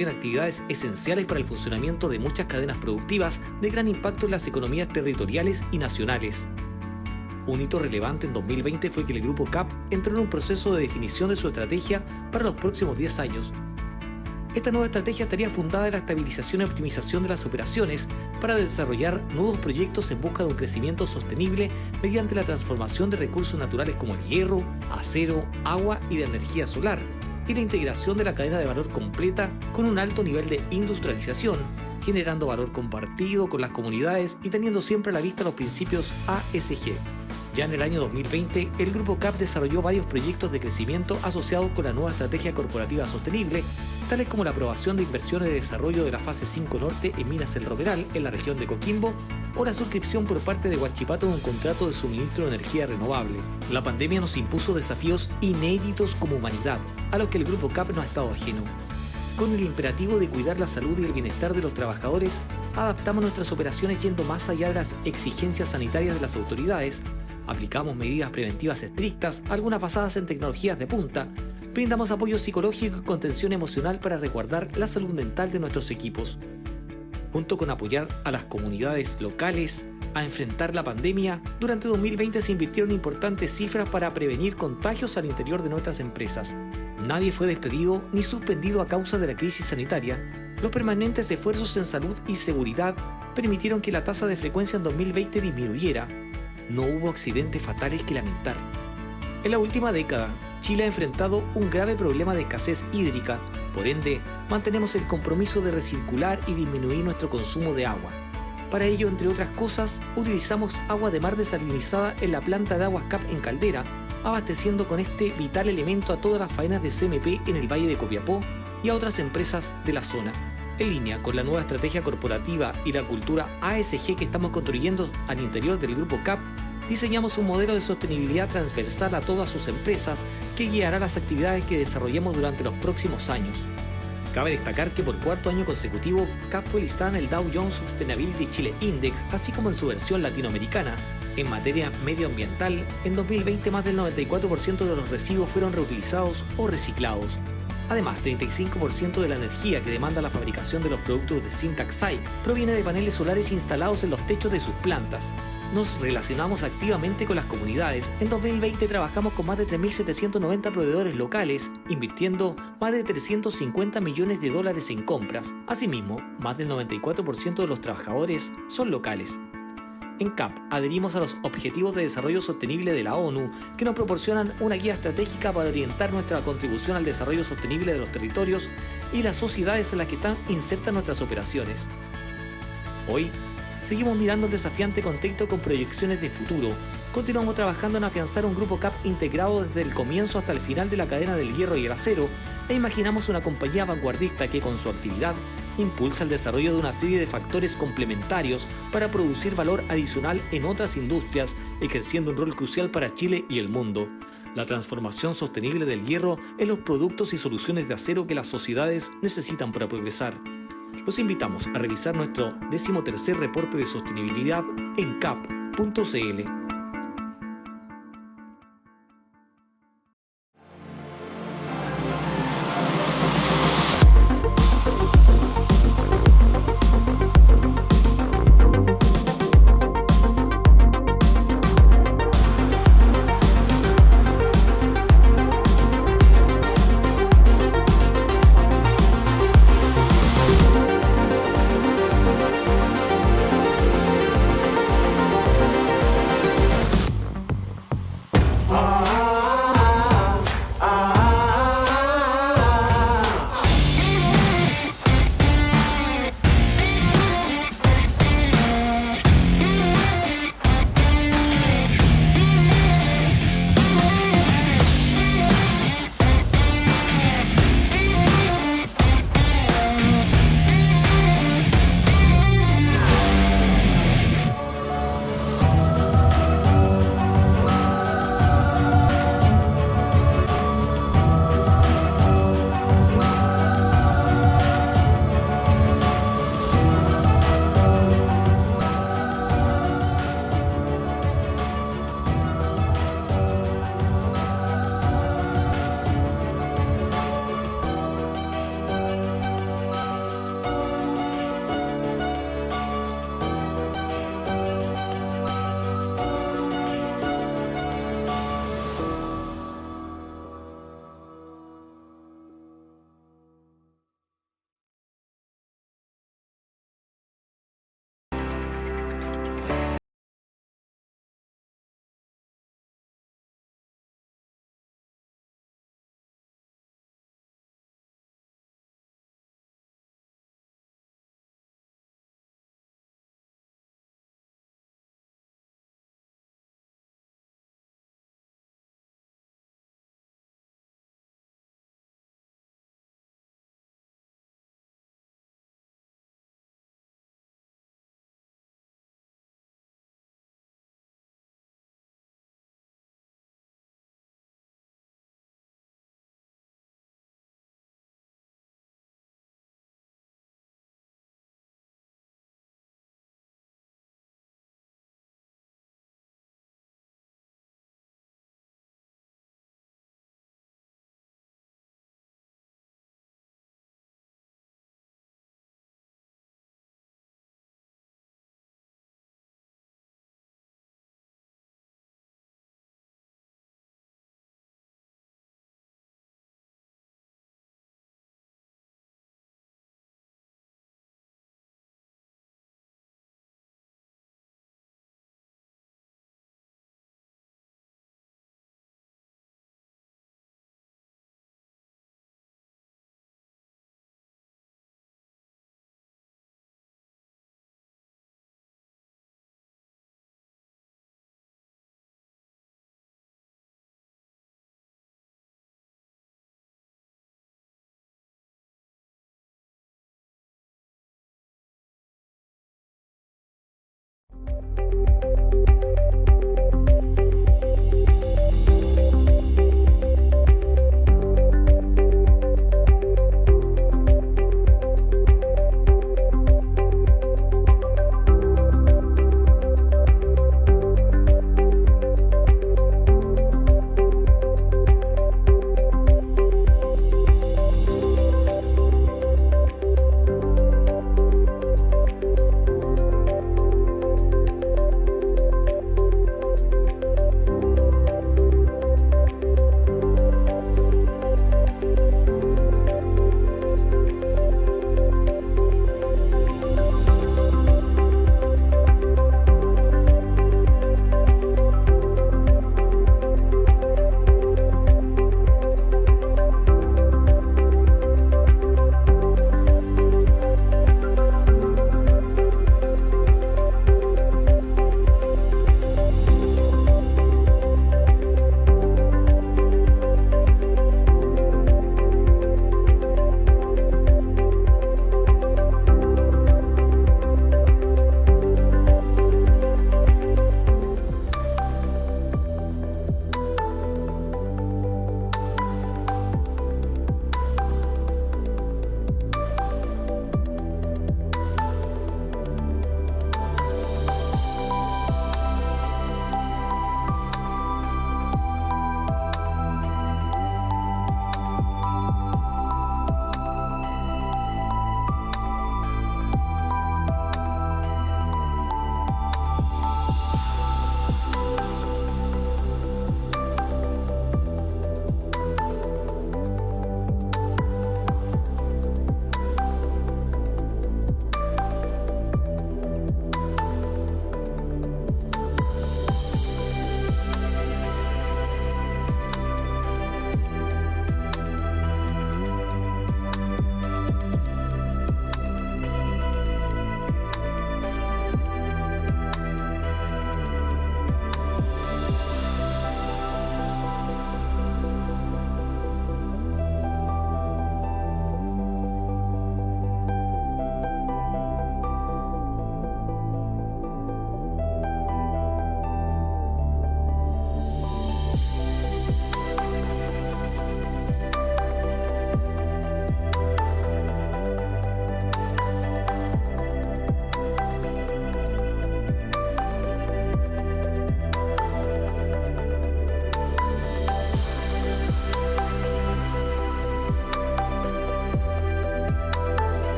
en actividades esenciales para el funcionamiento de muchas cadenas productivas de gran impacto en las economías territoriales y nacionales. Un hito relevante en 2020 fue que el Grupo CAP entró en un proceso de definición de su estrategia para los próximos 10 años. Esta nueva estrategia estaría fundada en la estabilización y optimización de las operaciones para desarrollar nuevos proyectos en busca de un crecimiento sostenible mediante la transformación de recursos naturales como el hierro, acero, agua y la energía solar, y la integración de la cadena de valor completa con un alto nivel de industrialización, generando valor compartido con las comunidades y teniendo siempre a la vista los principios ASG. Ya en el año 2020, el Grupo CAP desarrolló varios proyectos de crecimiento asociados con la nueva estrategia corporativa sostenible, tales como la aprobación de inversiones de desarrollo de la fase 5 Norte en Minas El Romeral, en la región de Coquimbo, o la suscripción por parte de Huachipato de un contrato de suministro de energía renovable. La pandemia nos impuso desafíos inéditos como humanidad, a los que el Grupo CAP no ha estado ajeno. Con el imperativo de cuidar la salud y el bienestar de los trabajadores, adaptamos nuestras operaciones yendo más allá de las exigencias sanitarias de las autoridades, aplicamos medidas preventivas estrictas, algunas basadas en tecnologías de punta, brindamos apoyo psicológico y contención emocional para resguardar la salud mental de nuestros equipos. Junto con apoyar a las comunidades locales a enfrentar la pandemia, durante 2020 se invirtieron importantes cifras para prevenir contagios al interior de nuestras empresas. Nadie fue despedido ni suspendido a causa de la crisis sanitaria. Los permanentes esfuerzos en salud y seguridad permitieron que la tasa de frecuencia en 2020 disminuyera. No hubo accidentes fatales que lamentar. En la última década, Chile ha enfrentado un grave problema de escasez hídrica. Por ende, mantenemos el compromiso de recircular y disminuir nuestro consumo de agua. Para ello, entre otras cosas, utilizamos agua de mar desalinizada en la planta de aguas CAP en Caldera, abasteciendo con este vital elemento a todas las faenas de CMP en el Valle de Copiapó y a otras empresas de la zona. En línea con la nueva estrategia corporativa y la cultura ASG que estamos construyendo al interior del Grupo CAP, diseñamos un modelo de sostenibilidad transversal a todas sus empresas que guiará las actividades que desarrollemos durante los próximos años. Cabe destacar que por cuarto año consecutivo, CAP fue listada en el Dow Jones Sustainability Chile Index, así como en su versión latinoamericana. En materia medioambiental, en 2020 más del 94% de los residuos fueron reutilizados o reciclados. Además, 35% de la energía que demanda la fabricación de los productos de Syntax-Syke proviene de paneles solares instalados en los techos de sus plantas. Nos relacionamos activamente con las comunidades. En 2020 trabajamos con más de 3.790 proveedores locales, invirtiendo más de $350 millones en compras. Asimismo, más del 94% de los trabajadores son locales. En CAP adherimos a los Objetivos de Desarrollo Sostenible de la ONU, que nos proporcionan una guía estratégica para orientar nuestra contribución al desarrollo sostenible de los territorios y las sociedades en las que están insertas nuestras operaciones. Hoy, seguimos mirando el desafiante contexto con proyecciones de futuro. Continuamos trabajando en afianzar un Grupo CAP integrado desde el comienzo hasta el final de la cadena del hierro y el acero, e imaginamos una compañía vanguardista que con su actividad impulsa el desarrollo de una serie de factores complementarios para producir valor adicional en otras industrias, ejerciendo un rol crucial para Chile y el mundo. La transformación sostenible del hierro en los productos y soluciones de acero que las sociedades necesitan para progresar. Los invitamos a revisar nuestro 13º reporte de sostenibilidad en cap.cl.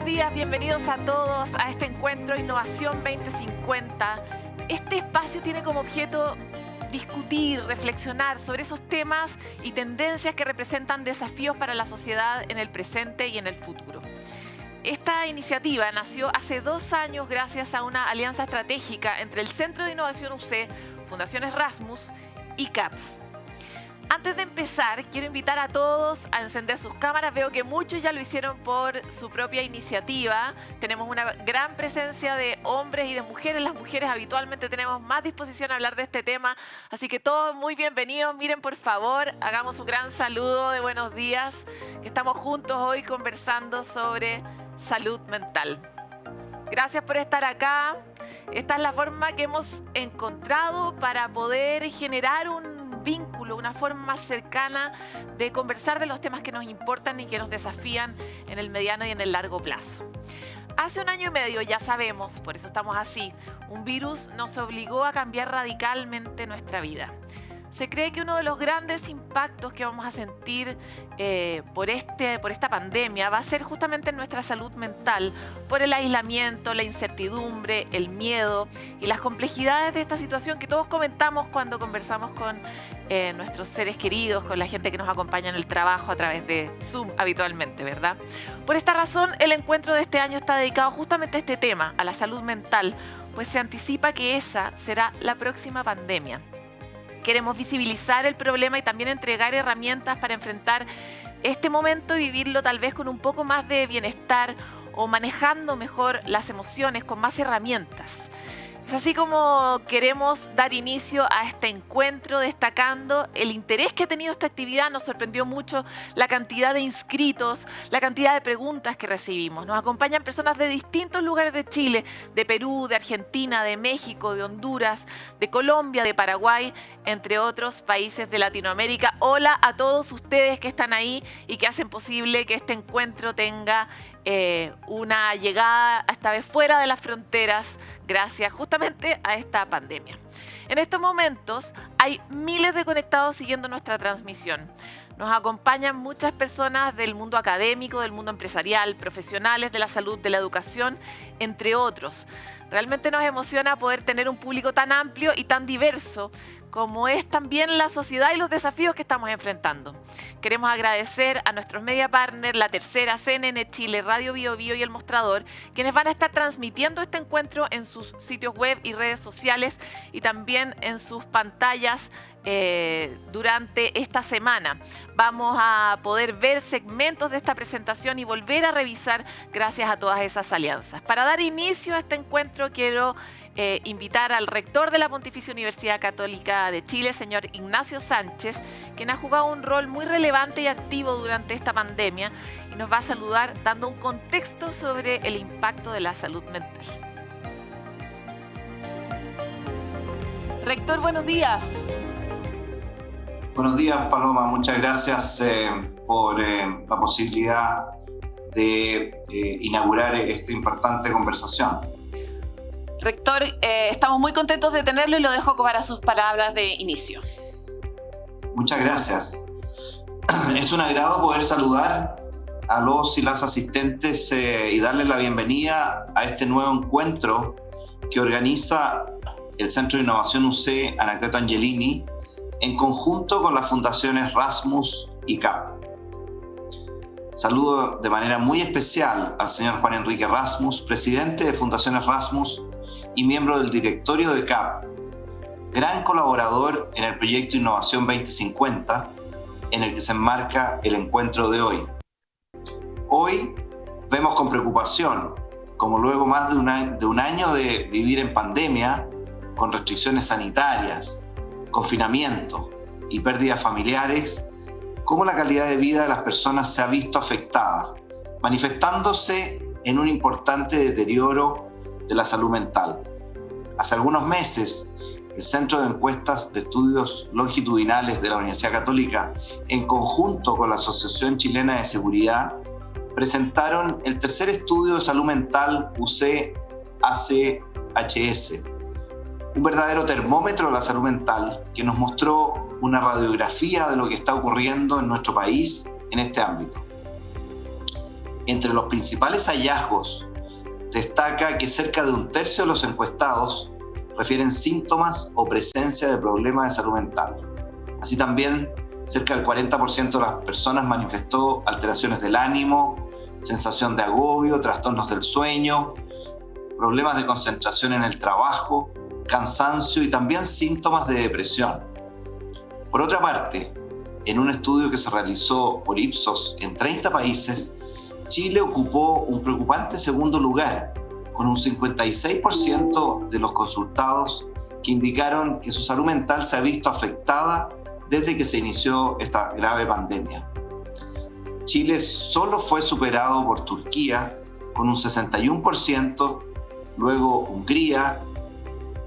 buenos días, bienvenidos a todos a este encuentro Innovación 2050. Este espacio tiene como objeto discutir, reflexionar sobre esos temas y tendencias que representan desafíos para la sociedad en el presente y en el futuro. Esta iniciativa nació hace 2 años gracias a una alianza estratégica entre el Centro de Innovación UC, Fundación Erasmus y CAP. Antes de empezar, quiero invitar a todos a encender sus cámaras. Veo que muchos ya lo hicieron por su propia iniciativa. Tenemos una gran presencia de hombres y de mujeres. Las mujeres habitualmente tenemos más disposición a hablar de este tema. Así que todos muy bienvenidos. Miren, por favor, hagamos un gran saludo de buenos días. Que estamos juntos hoy conversando sobre salud mental. Gracias por estar acá. Esta es la forma que hemos encontrado para poder generar un vínculo, una forma más cercana de conversar de los temas que nos importan y que nos desafían en el mediano y en el largo plazo. Hace 1 año y medio, ya sabemos, por eso estamos así, un virus nos obligó a cambiar radicalmente nuestra vida. Se cree que uno de los grandes impactos que vamos a sentir por esta pandemia va a ser justamente en nuestra salud mental, por el aislamiento, la incertidumbre, el miedo y las complejidades de esta situación que todos comentamos cuando conversamos con nuestros seres queridos, con la gente que nos acompaña en el trabajo a través de Zoom habitualmente, ¿verdad? Por esta razón, el encuentro de este año está dedicado justamente a este tema, a la salud mental, pues se anticipa que esa será la próxima pandemia. Queremos visibilizar el problema y también entregar herramientas para enfrentar este momento y vivirlo tal vez con un poco más de bienestar o manejando mejor las emociones con más herramientas. Es así como queremos dar inicio a este encuentro destacando el interés que ha tenido esta actividad. Nos sorprendió mucho la cantidad de inscritos, la cantidad de preguntas que recibimos. Nos acompañan personas de distintos lugares de Chile, de Perú, de Argentina, de México, de Honduras, de Colombia, de Paraguay, entre otros países de Latinoamérica. Hola a todos ustedes que están ahí y que hacen posible que este encuentro tenga una llegada esta vez fuera de las fronteras gracias justamente a esta pandemia. En estos momentos hay miles de conectados siguiendo nuestra transmisión. Nos acompañan muchas personas del mundo académico, del mundo empresarial, profesionales de la salud, de la educación, entre otros. Realmente nos emociona poder tener un público tan amplio y tan diverso como es también la sociedad y los desafíos que estamos enfrentando. Queremos agradecer a nuestros media partners, La Tercera, CNN Chile, Radio Bio Bio y El Mostrador, quienes van a estar transmitiendo este encuentro en sus sitios web y redes sociales y también en sus pantallas durante esta semana. Vamos a poder ver segmentos de esta presentación y volver a revisar gracias a todas esas alianzas. Para dar inicio a este encuentro quiero invitar al rector de la Pontificia Universidad Católica de Chile, señor Ignacio Sánchez, quien ha jugado un rol muy relevante y activo durante esta pandemia y nos va a saludar dando un contexto sobre el impacto de la salud mental. Rector, buenos días. Buenos días, Paloma. Muchas gracias por la posibilidad de inaugurar esta importante conversación. Rector, estamos muy contentos de tenerlo y lo dejo para sus palabras de inicio. Muchas gracias. Es un agrado poder saludar a los y las asistentes y darles la bienvenida a este nuevo encuentro que organiza el Centro de Innovación UC Anacleto Angelini en conjunto con las fundaciones Erasmus y CAP. Saludo de manera muy especial al señor Juan Enrique Erasmus, presidente de Fundación Erasmus y miembro del directorio de CAP, gran colaborador en el proyecto Innovación 2050, en el que se enmarca el encuentro de hoy. Hoy vemos con preocupación como luego más de un año de vivir en pandemia, con restricciones sanitarias, confinamiento y pérdidas familiares, cómo la calidad de vida de las personas se ha visto afectada, manifestándose en un importante deterioro de la salud mental. Hace algunos meses, el Centro de Encuestas de Estudios Longitudinales de la Universidad Católica, en conjunto con la Asociación Chilena de Seguridad, presentaron el tercer estudio de salud mental UC-ACHS, un verdadero termómetro de la salud mental que nos mostró una radiografía de lo que está ocurriendo en nuestro país en este ámbito. Entre los principales hallazgos destaca que cerca de un tercio de los encuestados refieren síntomas o presencia de problemas de salud mental. Así también, cerca del 40% de las personas manifestó alteraciones del ánimo, sensación de agobio, trastornos del sueño, problemas de concentración en el trabajo, cansancio y también síntomas de depresión. Por otra parte, en un estudio que se realizó por Ipsos en 30 países, Chile ocupó un preocupante segundo lugar, con un 56% de los consultados que indicaron que su salud mental se ha visto afectada desde que se inició esta grave pandemia. Chile solo fue superado por Turquía con un 61%, luego Hungría,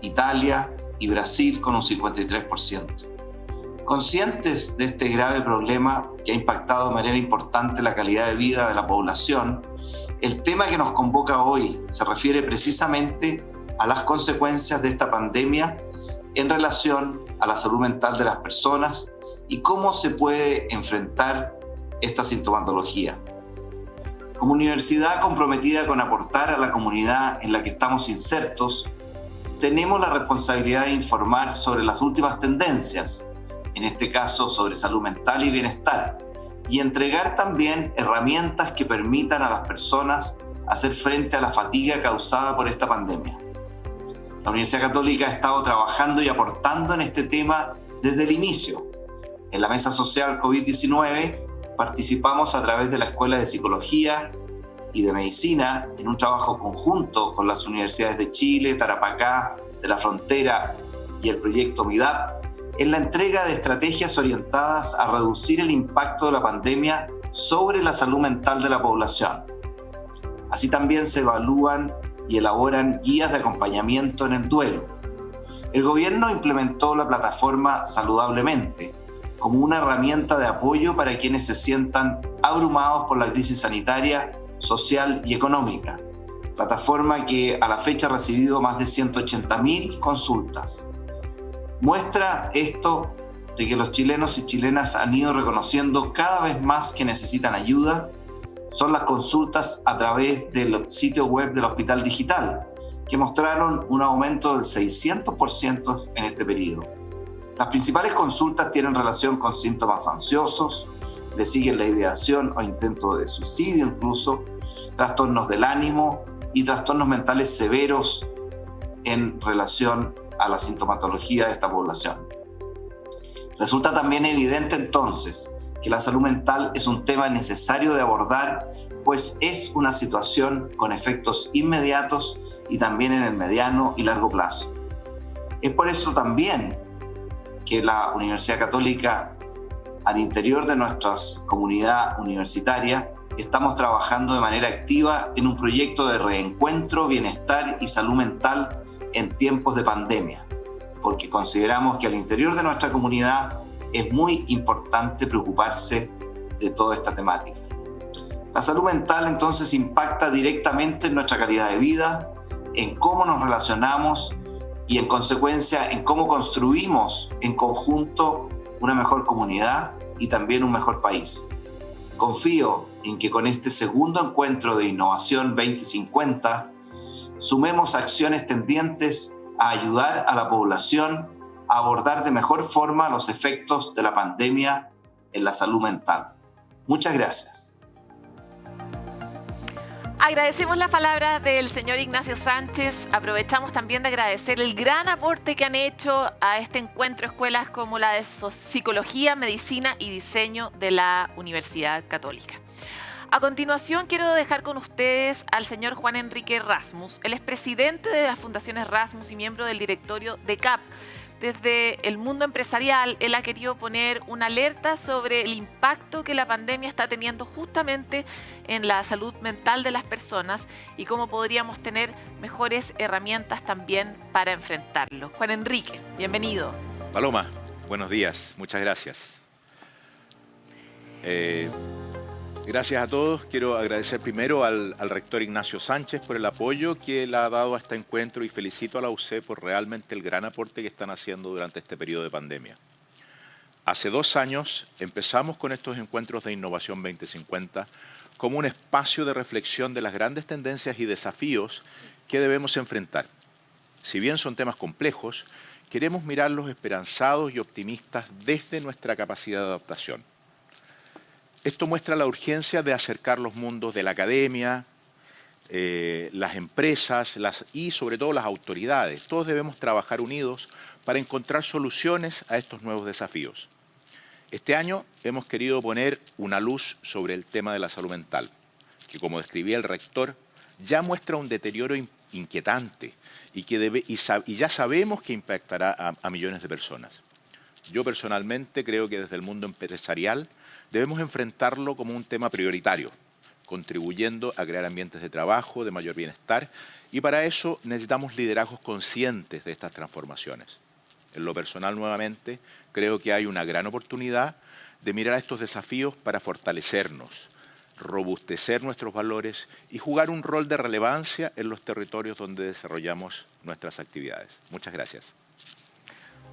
Italia y Brasil con un 53%. Conscientes de este grave problema que ha impactado de manera importante la calidad de vida de la población, el tema que nos convoca hoy se refiere precisamente a las consecuencias de esta pandemia en relación a la salud mental de las personas y cómo se puede enfrentar esta sintomatología. Como universidad comprometida con aportar a la comunidad en la que estamos insertos, tenemos la responsabilidad de informar sobre las últimas tendencias, en este caso sobre salud mental y bienestar, y entregar también herramientas que permitan a las personas hacer frente a la fatiga causada por esta pandemia. La Universidad Católica ha estado trabajando y aportando en este tema desde el inicio. En la mesa social COVID-19 participamos a través de la Escuela de Psicología y de Medicina en un trabajo conjunto con las universidades de Chile, Tarapacá, de la Frontera y el proyecto MIDAP, en la entrega de estrategias orientadas a reducir el impacto de la pandemia sobre la salud mental de la población. Así también se evalúan y elaboran guías de acompañamiento en el duelo. El gobierno implementó la plataforma Saludablemente como una herramienta de apoyo para quienes se sientan abrumados por la crisis sanitaria, social y económica. Plataforma que a la fecha ha recibido más de 180.000 consultas. Muestra esto de que los chilenos y chilenas han ido reconociendo cada vez más que necesitan ayuda son las consultas a través del sitio web del Hospital Digital, que mostraron un aumento del 600% en este periodo. Las principales consultas tienen relación con síntomas ansiosos, le siguen la ideación o intento de suicidio incluso, trastornos del ánimo y trastornos mentales severos en relación a la sintomatología de esta población. Resulta también evidente entonces que la salud mental es un tema necesario de abordar, pues es una situación con efectos inmediatos y también en el mediano y largo plazo. Es por eso también que la Universidad Católica, al interior de nuestra comunidad universitaria, estamos trabajando de manera activa en un proyecto de reencuentro, bienestar y salud mental en tiempos de pandemia, porque consideramos que al interior de nuestra comunidad es muy importante preocuparse de toda esta temática. La salud mental entonces impacta directamente en nuestra calidad de vida, en cómo nos relacionamos y en consecuencia en cómo construimos en conjunto una mejor comunidad y también un mejor país. Confío en que con este segundo encuentro de Innovación 2050 sumemos acciones tendientes a ayudar a la población a abordar de mejor forma los efectos de la pandemia en la salud mental. Muchas gracias. Agradecemos la palabra del señor Ignacio Sánchez. Aprovechamos también de agradecer el gran aporte que han hecho a este encuentro escuelas como la de Psicología, Medicina y Diseño de la Universidad Católica. A continuación, quiero dejar con ustedes al señor Juan Enrique Rasmus. Él es presidente de las Fundaciones Rasmus y miembro del directorio de CAP. Desde el mundo empresarial, él ha querido poner una alerta sobre el impacto que la pandemia está teniendo justamente en la salud mental de las personas y cómo podríamos tener mejores herramientas también para enfrentarlo. Juan Enrique, bienvenido. Paloma, buenos días, muchas gracias. Gracias a todos. Quiero agradecer primero al rector Ignacio Sánchez por el apoyo que él ha dado a este encuentro y felicito a la UC por realmente el gran aporte que están haciendo durante este periodo de pandemia. Hace 2 años empezamos con estos encuentros de Innovación 2050 como un espacio de reflexión de las grandes tendencias y desafíos que debemos enfrentar. Si bien son temas complejos, queremos mirarlos esperanzados y optimistas desde nuestra capacidad de adaptación. Esto muestra la urgencia de acercar los mundos de la academia, las empresas y sobre todo las autoridades. Todos debemos trabajar unidos para encontrar soluciones a estos nuevos desafíos. Este año hemos querido poner una luz sobre el tema de la salud mental, que como describía el rector, ya muestra un deterioro inquietante y ya sabemos que impactará a millones de personas. Yo personalmente creo que desde el mundo empresarial debemos enfrentarlo como un tema prioritario, contribuyendo a crear ambientes de trabajo, de mayor bienestar, y para eso necesitamos liderazgos conscientes de estas transformaciones. En lo personal, nuevamente, creo que hay una gran oportunidad de mirar a estos desafíos para fortalecernos, robustecer nuestros valores y jugar un rol de relevancia en los territorios donde desarrollamos nuestras actividades. Muchas gracias.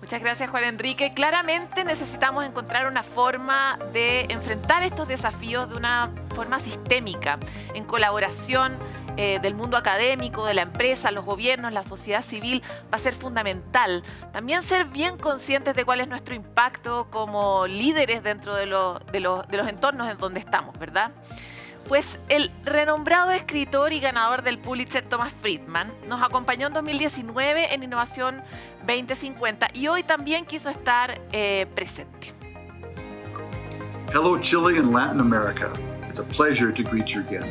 Muchas gracias, Juan Enrique. Claramente necesitamos encontrar una forma de enfrentar estos desafíos de una forma sistémica, en colaboración del mundo académico, de la empresa, los gobiernos, la sociedad civil, va a ser fundamental. También ser bien conscientes de cuál es nuestro impacto como líderes dentro de los entornos en donde estamos, ¿verdad? Pues el renombrado escritor y ganador del Pulitzer, Thomas Friedman, nos acompañó en 2019 en Innovación 2050 y hoy también quiso estar presente. Hello, Chile and Latin America. It's a pleasure to greet you again.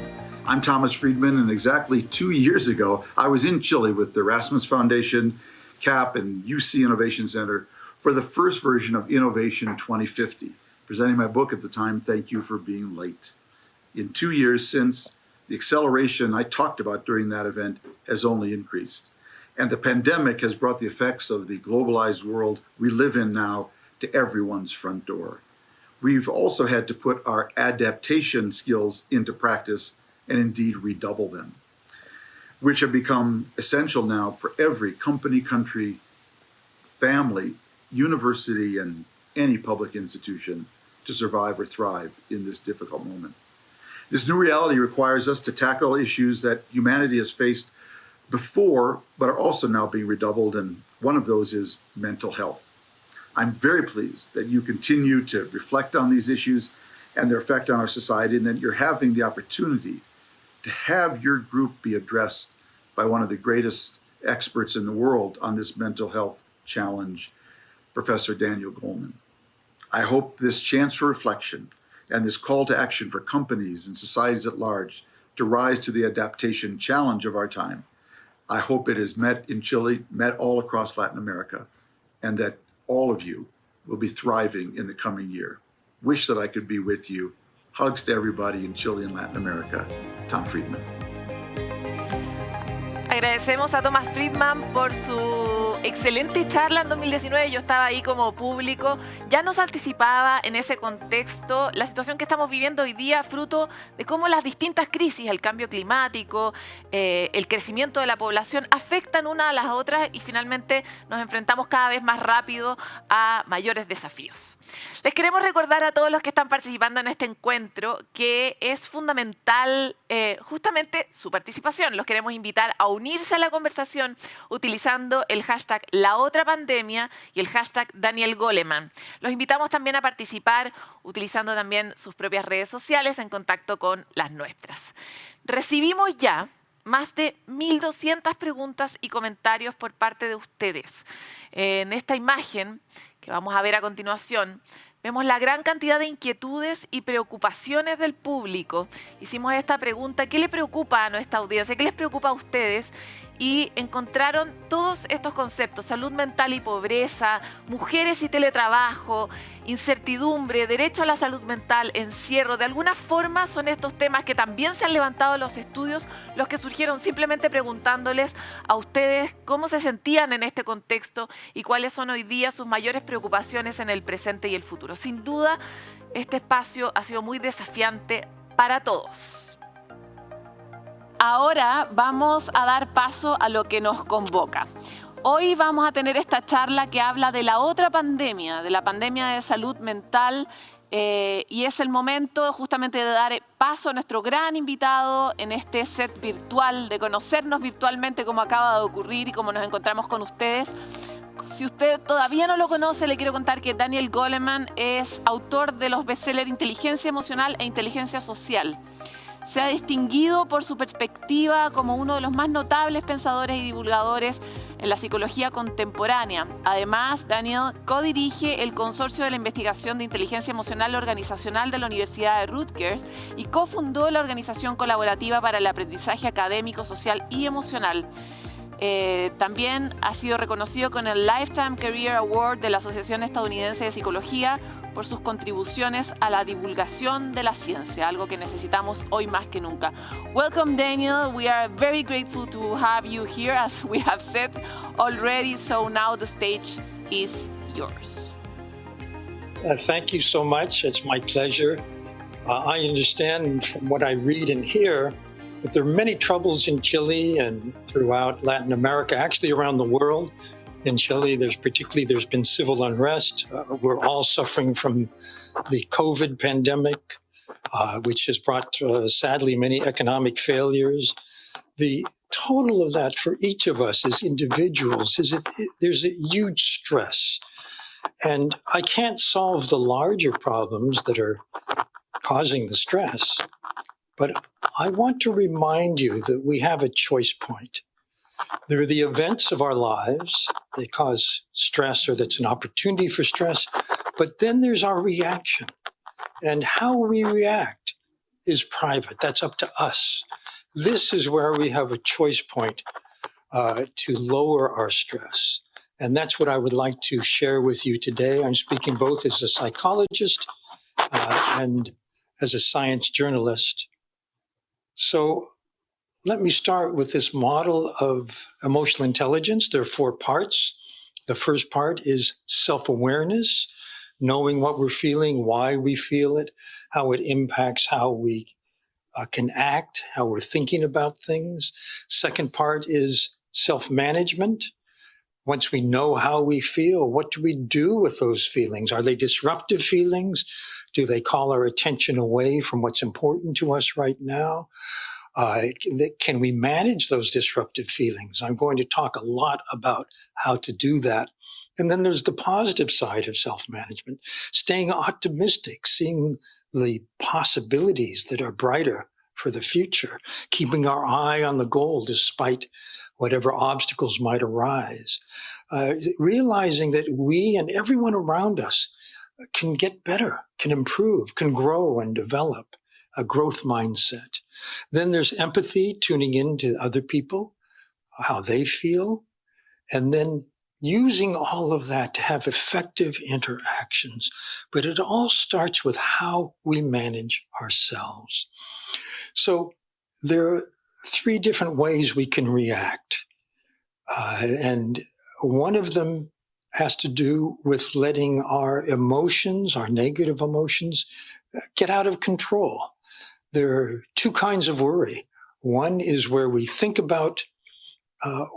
I'm Thomas Friedman, and exactly 2 years ago, I was in Chile with the Erasmus Foundation, CAP, and UC Innovation Center for the first version of Innovation 2050, presenting my book at the time, Thank You for Being Late. In 2 years since, the acceleration I talked about during that event has only increased. And the pandemic has brought the effects of the globalized world we live in now to everyone's front door. We've also had to put our adaptation skills into practice and indeed redouble them, which have become essential now for every company, country, family, university, and any public institution to survive or thrive in this difficult moment. This new reality requires us to tackle issues that humanity has faced before, but are also now being redoubled, and one of those is mental health. I'm very pleased that you continue to reflect on these issues and their effect on our society, and that you're having the opportunity to have your group be addressed by one of the greatest experts in the world on this mental health challenge, Professor Daniel Goleman. I hope this chance for reflection and this call to action for companies and societies at large to rise to the adaptation challenge of our time, I hope it is met in Chile, met all across Latin America, and that all of you will be thriving in the coming year. Wish that I could be with you. Hugs to everybody in Chile and Latin America. Tom Friedman. Agradecemos a Thomas Friedman por su excelente charla en 2019. Yo estaba ahí como público. Ya nos anticipaba en ese contexto la situación que estamos viviendo hoy día, fruto de cómo las distintas crisis, el cambio climático, el crecimiento de la población, afectan una a las otras y finalmente nos enfrentamos cada vez más rápido a mayores desafíos. Les queremos recordar a todos los que están participando en este encuentro que es fundamental justamente su participación. Los queremos invitar a unirse a la conversación utilizando el hashtag la otra pandemia y el hashtag Daniel Goleman. Los invitamos también a participar utilizando también sus propias redes sociales en contacto con las nuestras. Recibimos ya más de 1.200 preguntas y comentarios por parte de ustedes. En esta imagen que vamos a ver a continuación, vemos la gran cantidad de inquietudes y preocupaciones del público. Hicimos esta pregunta, ¿qué le preocupa a nuestra audiencia? ¿Qué les preocupa a ustedes? Y encontraron todos estos conceptos: salud mental y pobreza, mujeres y teletrabajo, incertidumbre, derecho a la salud mental, encierro. De alguna forma son estos temas que también se han levantado en los estudios, los que surgieron simplemente preguntándoles a ustedes cómo se sentían en este contexto y cuáles son hoy día sus mayores preocupaciones en el presente y el futuro. Sin duda, este espacio ha sido muy desafiante para todos. Ahora vamos a dar paso a lo que nos convoca. Hoy vamos a tener esta charla que habla de la otra pandemia, de la pandemia de salud mental Y es el momento justamente de dar paso a nuestro gran invitado en este set virtual, de conocernos virtualmente como acaba de ocurrir y como nos encontramos con ustedes. Si usted todavía no lo conoce, le quiero contar que Daniel Goleman es autor de los bestsellers Inteligencia Emocional e Inteligencia Social. Se ha distinguido por su perspectiva como uno de los más notables pensadores y divulgadores en la psicología contemporánea. Además, Daniel codirige el Consorcio de la Investigación de Inteligencia Emocional Organizacional de la Universidad de Rutgers y cofundó la Organización Colaborativa para el Aprendizaje Académico, Social y Emocional. También ha sido reconocido con el Lifetime Career Award de la Asociación Estadounidense de Psicología por sus contribuciones a la divulgación de la ciencia, algo que necesitamos hoy más que nunca. Welcome, Daniel. We are very grateful to have you here, as we have said already, so now the stage is yours. Thank you so much. It's my pleasure. I understand from what I read and hear that there are many troubles in Chile and throughout Latin America, actually around the world. In Chile, there's been civil unrest. We're all suffering from the COVID pandemic, which has brought, sadly, many economic failures. The total of that for each of us as individuals there's a huge stress. And I can't solve the larger problems that are causing the stress, but I want to remind you that we have a choice point. There are the events of our lives. They cause stress, or that's an opportunity for stress. But then there's our reaction. And how we react is private. That's up to us. This is where we have a choice point to lower our stress. And that's what I would like to share with you today. I'm speaking both as a psychologist and as a science journalist. So let me start with this model of emotional intelligence. There are 4 parts. The first part is self-awareness, knowing what we're feeling, why we feel it, how it impacts how we can act, how we're thinking about things. Second part is self-management. Once we know how we feel, what do we do with those feelings? Are they disruptive feelings? Do they call our attention away from what's important to us right now? Can we manage those disruptive feelings? I'm going to talk a lot about how to do that. And then there's the positive side of self-management, staying optimistic, seeing the possibilities that are brighter for the future, keeping our eye on the goal despite whatever obstacles might arise, realizing that we and everyone around us can get better, can improve, can grow and develop. A growth mindset. Then there's empathy, tuning in to other people, how they feel, and then using all of that to have effective interactions. But it all starts with how we manage ourselves. So there are 3 different ways we can react. And one of them has to do with letting our emotions, our negative emotions, get out of control. There are 2 kinds of worry. One is where we think about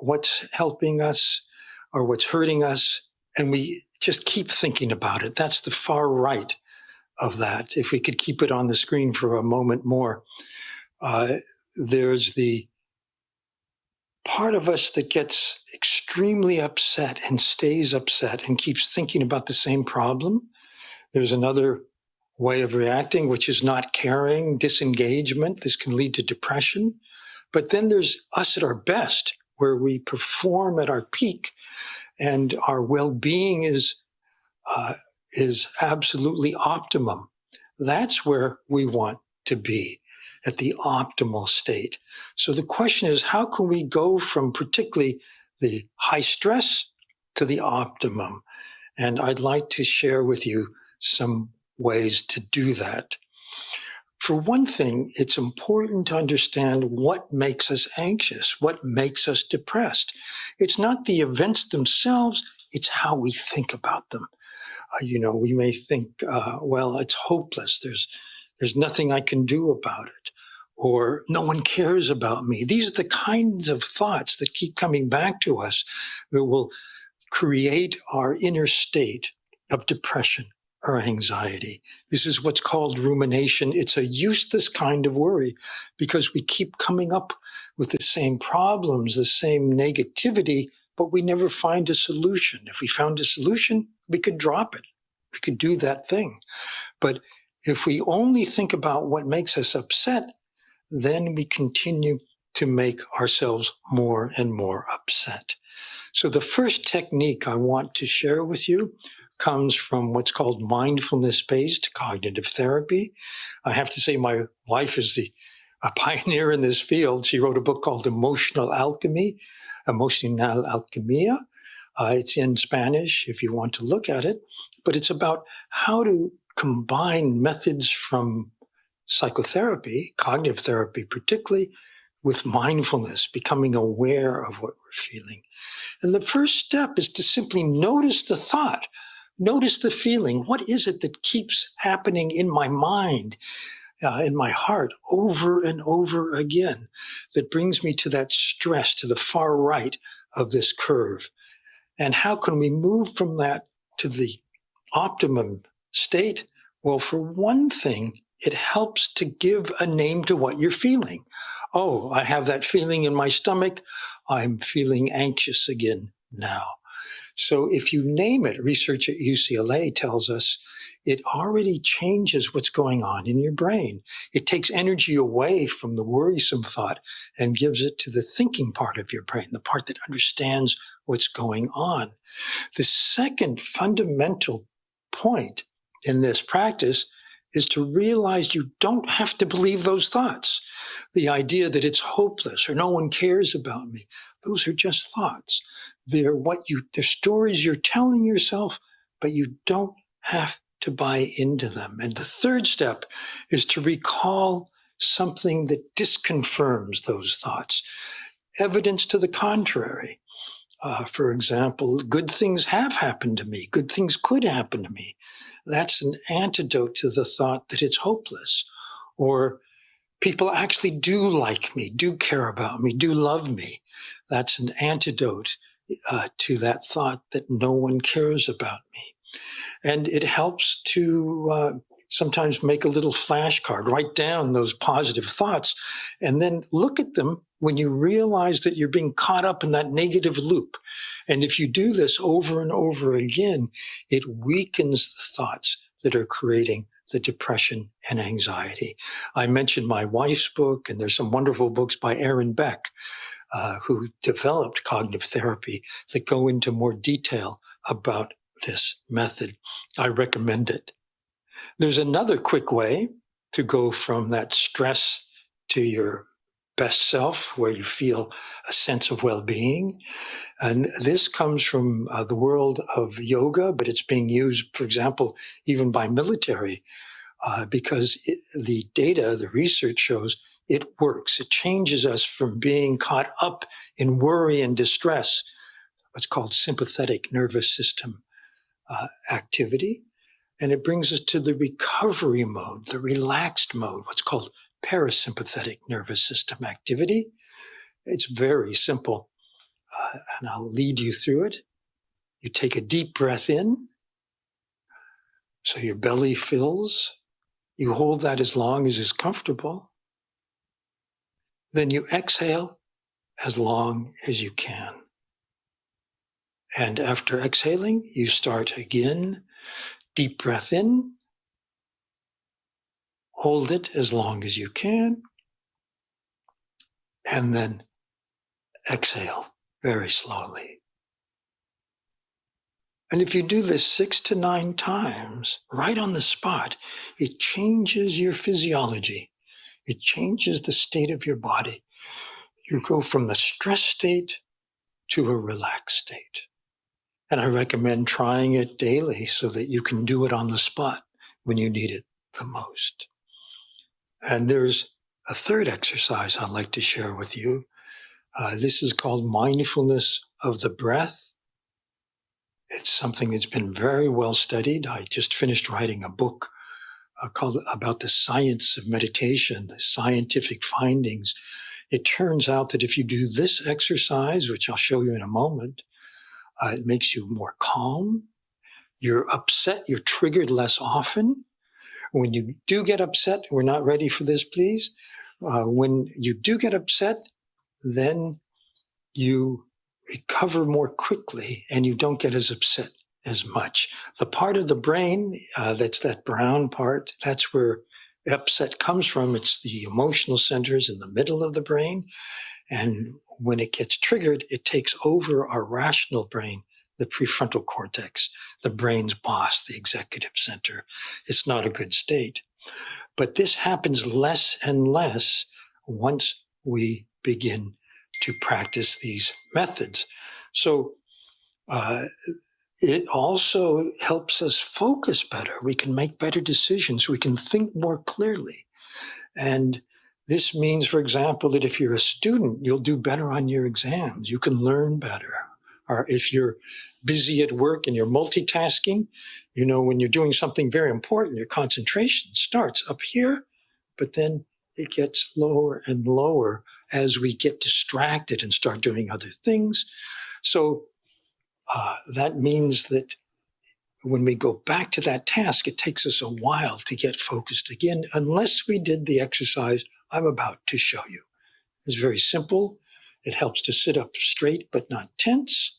what's helping us or what's hurting us, and we just keep thinking about it. That's the far right of that. If we could keep it on the screen for a moment more. There's the part of us that gets extremely upset and stays upset and keeps thinking about the same problem. There's another way of reacting, which is not caring, disengagement. This can lead to depression. But then there's us at our best, where we perform at our peak and our well-being is absolutely optimum. That's where we want to be, at the optimal state. So the question is, how can we go from particularly the high stress to the optimum? And I'd like to share with you some ways to do that. For one thing, it's important to understand what makes us anxious, what makes us depressed. It's not the events themselves, it's how we think about them. We may think, well, it's hopeless. There's nothing I can do about it. Or no one cares about me. These are the kinds of thoughts that keep coming back to us that will create our inner state of depression or anxiety. This is what's called rumination. It's a useless kind of worry because we keep coming up with the same problems, the same negativity, but we never find a solution. If we found a solution, we could drop it. We could do that thing. But if we only think about what makes us upset, then we continue to make ourselves more and more upset. So the first technique I want to share with you comes from what's called mindfulness-based cognitive therapy. I have to say my wife is a pioneer in this field. She wrote a book called Emotional Alchemy, Emocional Alquimia. It's in Spanish if you want to look at it, but it's about how to combine methods from psychotherapy, cognitive therapy particularly, with mindfulness, becoming aware of what we're feeling. And the first step is to simply notice the thought, notice the feeling. What is it that keeps happening in my mind, in my heart, over and over again, that brings me to that stress, to the far right of this curve? And how can we move from that to the optimum state? Well, for one thing, it helps to give a name to what you're feeling. Oh, I have that feeling in my stomach. I'm feeling anxious again now. So if you name it, research at UCLA tells us it already changes what's going on in your brain. It takes energy away from the worrisome thought and gives it to the thinking part of your brain, the part that understands what's going on. The second fundamental point in this practice is to realize you don't have to believe those thoughts. The idea that it's hopeless or no one cares about me, those are just thoughts. They're stories you're telling yourself, but you don't have to buy into them. And the third step is to recall something that disconfirms those thoughts. Evidence to the contrary. For example, good things have happened to me. Good things could happen to me. That's an antidote to the thought that it's hopeless. Or people actually do like me, do care about me, do love me. That's an antidote to that thought that no one cares about me. And it helps to sometimes make a little flashcard, write down those positive thoughts, and then look at them when you realize that you're being caught up in that negative loop. And if you do this over and over again, it weakens the thoughts that are creating the depression and anxiety. I mentioned my wife's book, and there's some wonderful books by Aaron Beck, who developed cognitive therapy that go into more detail about this method. I recommend it. There's another quick way to go from that stress to your best self, where you feel a sense of well-being. And this comes from the world of yoga, but it's being used, for example, even by military, because the data, the research shows it works. It changes us from being caught up in worry and distress, what's called sympathetic nervous system activity. And it brings us to the recovery mode, the relaxed mode, what's called parasympathetic nervous system activity. It's very simple, and I'll lead you through it. You take a deep breath in, so your belly fills. You hold that as long as is comfortable. Then you exhale as long as you can. And after exhaling, you start again. Deep breath in. Hold it as long as you can. And then exhale very slowly. And if you do this 6 to 9 times, right on the spot, it changes your physiology. It changes the state of your body. You go from the stress state to a relaxed state. And I recommend trying it daily so that you can do it on the spot when you need it the most. And there's a third exercise I'd like to share with you. This is called mindfulness of the breath. It's something that's been very well studied. I just finished writing a book called about the science of meditation, the scientific findings. It turns out that if you do this exercise, which I'll show you in a moment, it makes you more calm. you're upset, you're triggered less often. When you do get upset, we're not ready for this, please. When you do get upset, then you recover more quickly and you don't get as upset as much. The part of the brain, that's that brown part, that's where upset comes from. It's the emotional centers in the middle of the brain. And when it gets triggered, it takes over our rational brain, the prefrontal cortex, the brain's boss, the executive center. It's not a good state. But this happens less and less once we begin to practice these methods. So it also helps us focus better. We can make better decisions. We can think more clearly. And this means, for example, that if you're a student, you'll do better on your exams. You can learn better. Or if you're busy at work and you're multitasking, when you're doing something very important, your concentration starts up here, but then it gets lower and lower as we get distracted and start doing other things. So that means that when we go back to that task, it takes us a while to get focused again, unless we did the exercise I'm about to show you. It's very simple. It helps to sit up straight but not tense,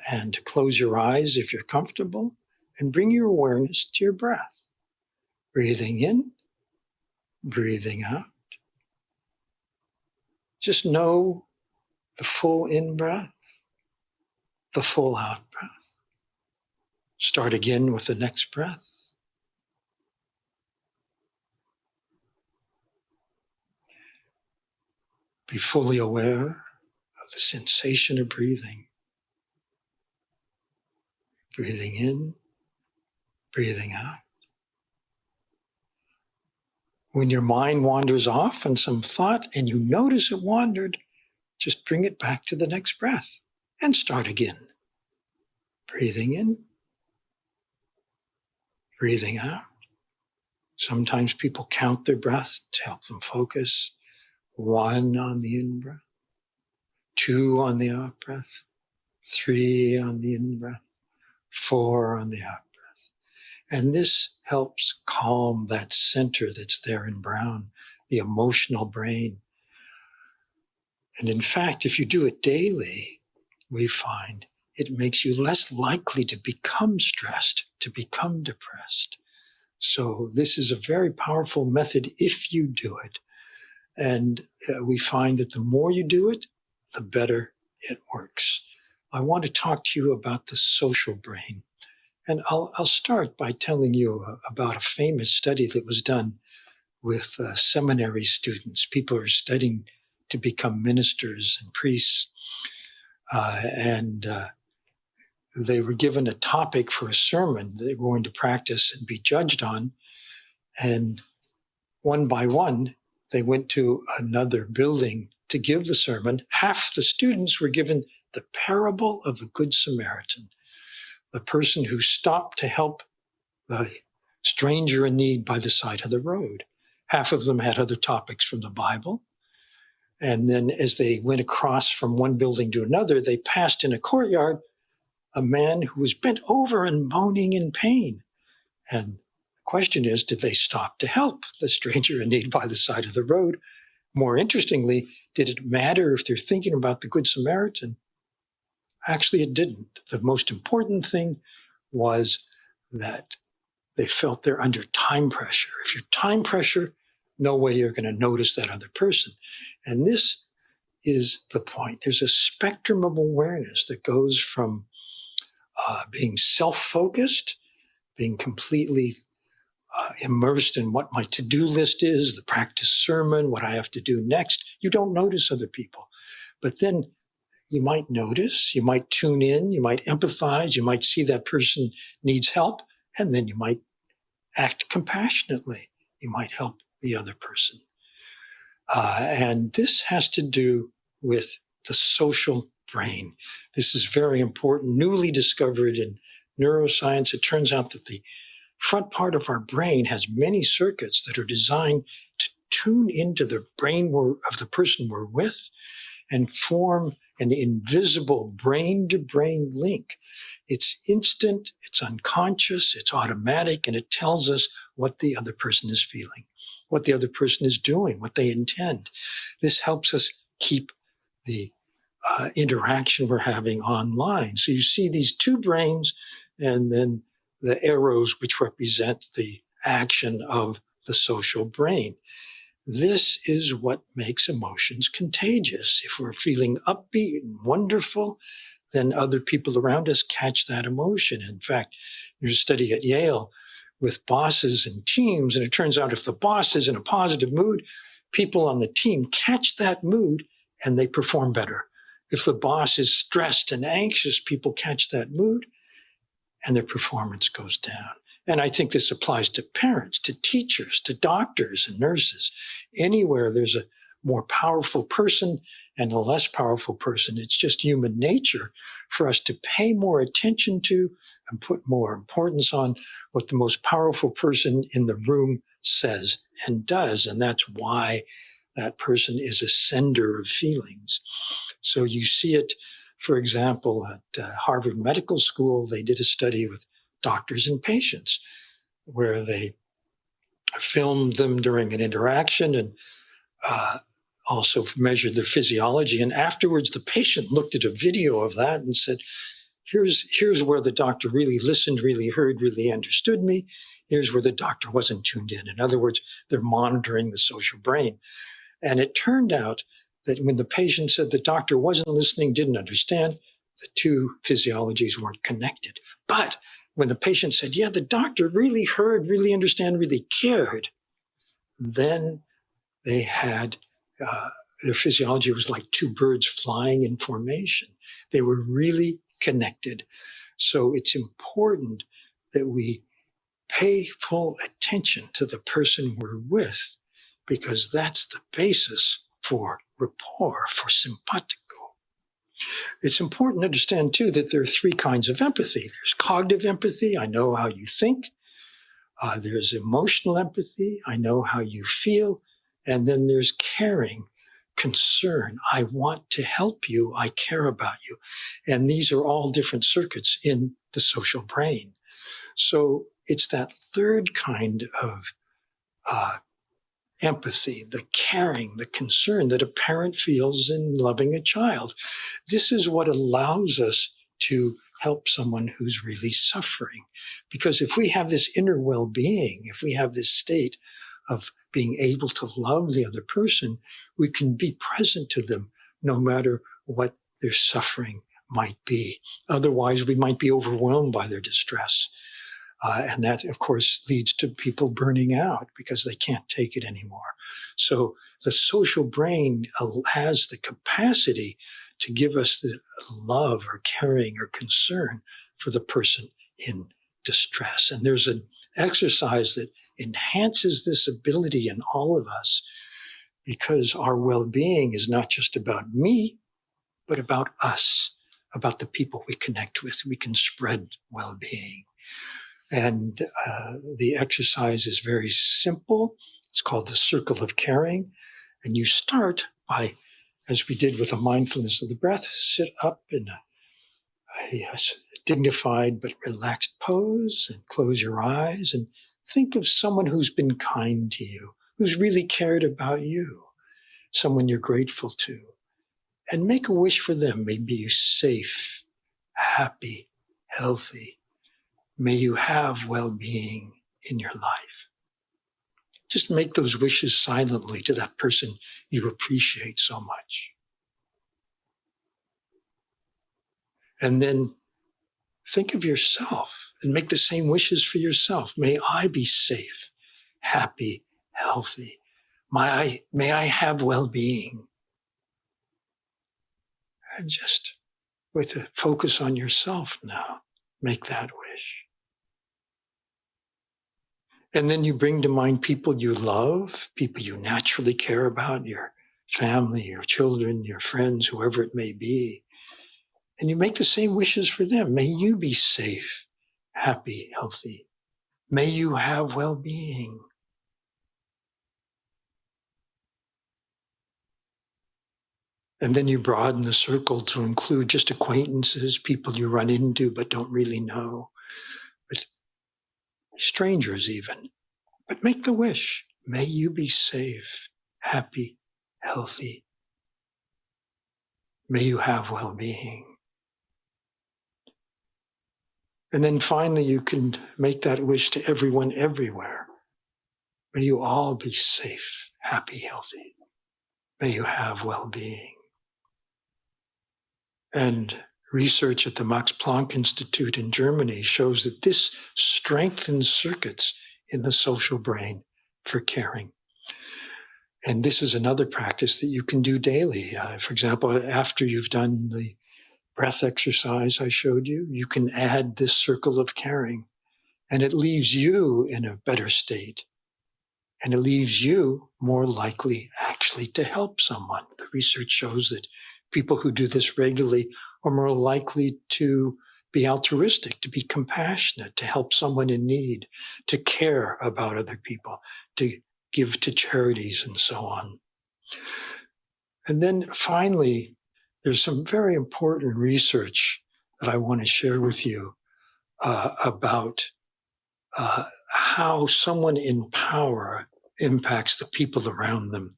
and to close your eyes if you're comfortable, and bring your awareness to your breath. Breathing in, breathing out. Just know the full in-breath, the full out-breath. Start again with the next breath. Be fully aware of the sensation of breathing. Breathing in, breathing out. When your mind wanders off on some thought and you notice it wandered, just bring it back to the next breath and start again. Breathing in, breathing out. Sometimes people count their breath to help them focus. 1 on the in-breath, 2 on the out-breath, 3 on the in-breath, 4 on the out-breath. And this helps calm that center that's there in brown, the emotional brain. And in fact, if you do it daily, we find it makes you less likely to become stressed, to become depressed. So this is a very powerful method if you do it. And we find that the more you do it, the better it works. I want to talk to you about the social brain. And I'll start by telling you about a famous study that was done with seminary students. People are studying to become ministers and priests. And they were given a topic for a sermon they were going to practice and be judged on. And one by one, they went to another building to give the sermon. Half the students were given the parable of the Good Samaritan, the person who stopped to help the stranger in need by the side of the road. Half of them had other topics from the Bible. And then as they went across from one building to another, they passed in a courtyard a man who was bent over and moaning in pain. And the question is, did they stop to help the stranger in need by the side of the road? More interestingly, did it matter if they're thinking about the Good Samaritan? Actually, it didn't. The most important thing was that they felt they're under time pressure. If you're time pressure, no way you're going to notice that other person. And this is the point. There's a spectrum of awareness that goes from being self-focused, being completely immersed in what my to-do list is, the practice sermon, what I have to do next. You don't notice other people. But then you might notice, you might tune in, you might empathize, you might see that person needs help, and then you might act compassionately. You might help the other person. And this has to do with the social brain. This is very important, newly discovered in neuroscience. It turns out that the front part of our brain has many circuits that are designed to tune into the brain of the person we're with and form an invisible brain-to-brain link. It's instant, it's unconscious, it's automatic, and it tells us what the other person is feeling, what the other person is doing, what they intend. This helps us keep the interaction we're having online. So you see these two brains and then the arrows which represent the action of the social brain. This is what makes emotions contagious. If we're feeling upbeat and wonderful, then other people around us catch that emotion. In fact, there's a study at Yale with bosses and teams, and it turns out if the boss is in a positive mood, people on the team catch that mood and they perform better. If the boss is stressed and anxious, people catch that mood and their performance goes down. And I think this applies to parents, to teachers, to doctors and nurses. Anywhere there's a more powerful person and a less powerful person, it's just human nature for us to pay more attention to and put more importance on what the most powerful person in the room says and does. And that's why that person is a sender of feelings. So you see it, for example, at Harvard Medical School, they did a study with doctors and patients where they filmed them during an interaction and also measured their physiology. And afterwards, the patient looked at a video of that and said, here's where the doctor really listened, really heard, really understood me. Here's where the doctor wasn't tuned in. In other words, they're monitoring the social brain. And it turned out that when the patient said the doctor wasn't listening, didn't understand, the two physiologies weren't connected. But when the patient said, yeah, the doctor really heard, really understand, really cared, then they had, their physiology was like two birds flying in formation. They were really connected. So it's important that we pay full attention to the person we're with, because that's the basis for rapport, for simpatico. It's important to understand, too, that there are three kinds of empathy. There's cognitive empathy, I know how you think. There's emotional empathy, I know how you feel. And then there's caring, concern. I want to help you, I care about you. And these are all different circuits in the social brain. So it's that third kind of empathy, the caring, the concern that a parent feels in loving a child. This is what allows us to help someone who's really suffering. Because if we have this inner well-being, if we have this state of being able to love the other person, we can be present to them no matter what their suffering might be. Otherwise, we might be overwhelmed by their distress. And that, of course, leads to people burning out because they can't take it anymore. So the social brain has the capacity to give us the love or caring or concern for the person in distress. And there's an exercise that enhances this ability in all of us, because our well-being is not just about me, but about us, about the people we connect with. We can spread well-being. And the exercise is very simple. It's called the circle of caring. And you start by, as we did with a mindfulness of the breath, sit up in a dignified but relaxed pose and close your eyes and think of someone who's been kind to you, who's really cared about you, someone you're grateful to. And make a wish for them. May be safe, happy, healthy. May you have well-being in your life. Just make those wishes silently to that person you appreciate so much. And then think of yourself and make the same wishes for yourself. May I be safe, happy, healthy. May I have well-being. And just with a focus on yourself now, make that wish. And then you bring to mind people you love, people you naturally care about, your family, your children, your friends, whoever it may be. And you make the same wishes for them. May you be safe, happy, healthy. May you have well-being. And then you broaden the circle to include just acquaintances, people you run into but don't really know, but strangers even. But make the wish. May you be safe, happy, healthy. May you have well-being. And then finally, you can make that wish to everyone everywhere. May you all be safe, happy, healthy. May you have well-being. And research at the Max Planck Institute in Germany shows that this strengthens circuits in the social brain for caring. And this is another practice that you can do daily. For example, after you've done the breath exercise I showed you, you can add this circle of caring, and it leaves you in a better state. And it leaves you more likely actually to help someone. The research shows that people who do this regularly are more likely to be altruistic, to be compassionate, to help someone in need, to care about other people, to give to charities and so on. And then finally, there's some very important research that I want to share with you about how someone in power impacts the people around them,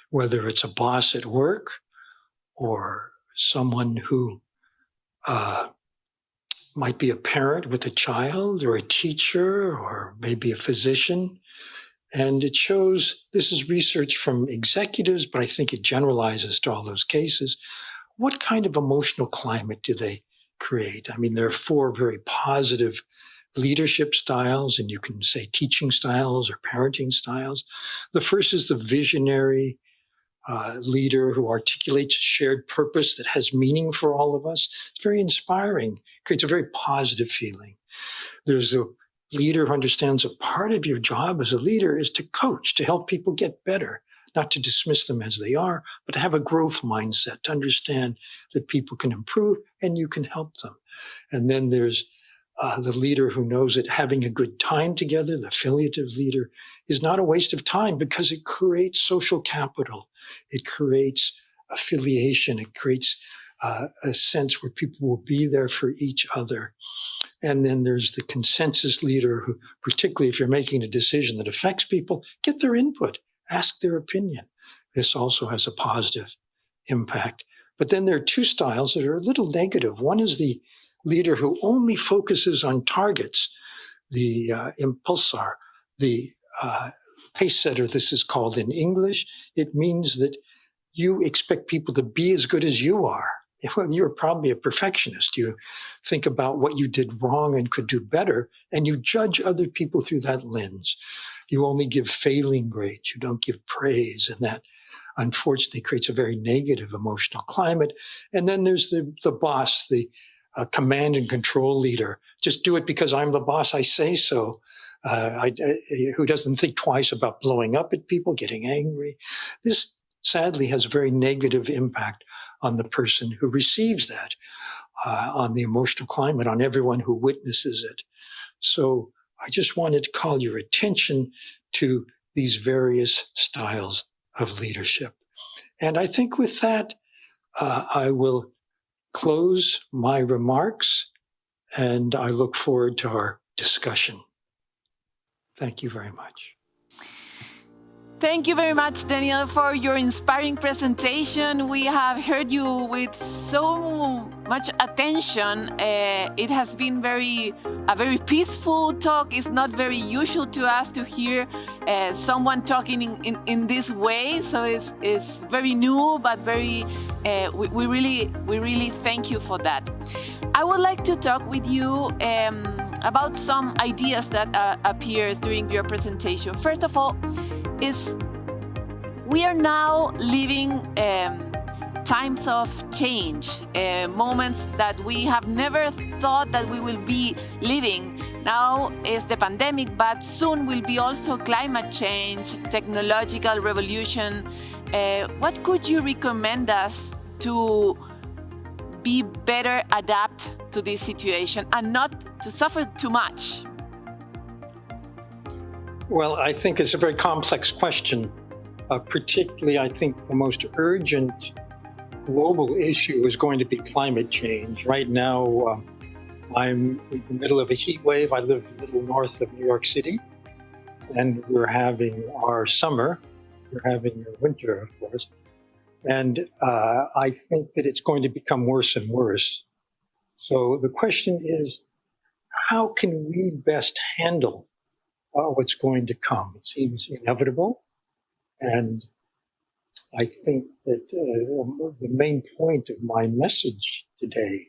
whether it's a boss at work or someone who might be a parent with a child or a teacher or maybe a physician. And it shows, this is research from executives, but I think it generalizes to all those cases. What kind of emotional climate do they create? I mean, there are 4 very positive leadership styles, and you can say teaching styles or parenting styles. The first is the visionary leader who articulates a shared purpose that has meaning for all of us. It's very inspiring, creates a very positive feeling. There's a leader who understands a part of your job as a leader is to coach, to help people get better, not to dismiss them as they are, but to have a growth mindset, to understand that people can improve and you can help them. And then there's the leader who knows that having a good time together, the affiliative leader, is not a waste of time because it creates social capital. It creates affiliation. It creates a sense where people will be there for each other. And then there's the consensus leader who, particularly if you're making a decision that affects people, get their input, ask their opinion. This also has a positive impact. But then there are 2 styles that are a little negative. One is the leader who only focuses on targets, the impulsar, the pace setter, this is called in English. It means that you expect people to be as good as you are. Well, you're probably a perfectionist. You think about what you did wrong and could do better, and you judge other people through that lens. You only give failing grades. You don't give praise, and that unfortunately creates a very negative emotional climate. And then there's the boss, the command and control leader. Just do it because I'm the boss, I say so. Who doesn't think twice about blowing up at people, getting angry. This sadly has a very negative impact on the person who receives that, on the emotional climate, on everyone who witnesses it. So I just wanted to call your attention to these various styles of leadership. And I think with that, I will close my remarks, and I look forward to our discussion. Thank you very much. Thank you very much, Daniel, for your inspiring presentation. We have heard you with so much attention. It has been a very peaceful talk. It's not very usual to us to hear someone talking in this way. So it's very new, but very. We really thank you for that. I would like to talk with you about some ideas that appears during your presentation. First of all, we are now living times of change, moments that we have never thought that we will be living. Now is the pandemic, but soon will be also climate change, technological revolution. What could you recommend us to be better adapt to this situation and not to suffer too much? Well, I think it's a very complex question. Particularly, I think the most urgent global issue is going to be climate change. Right now, I'm in the middle of a heat wave. I live a little north of New York City, and we're having our summer. We're having our winter, of course. And I think that it's going to become worse and worse. So the question is, how can we best handle what's going to come? It seems inevitable. And I think that the main point of my message today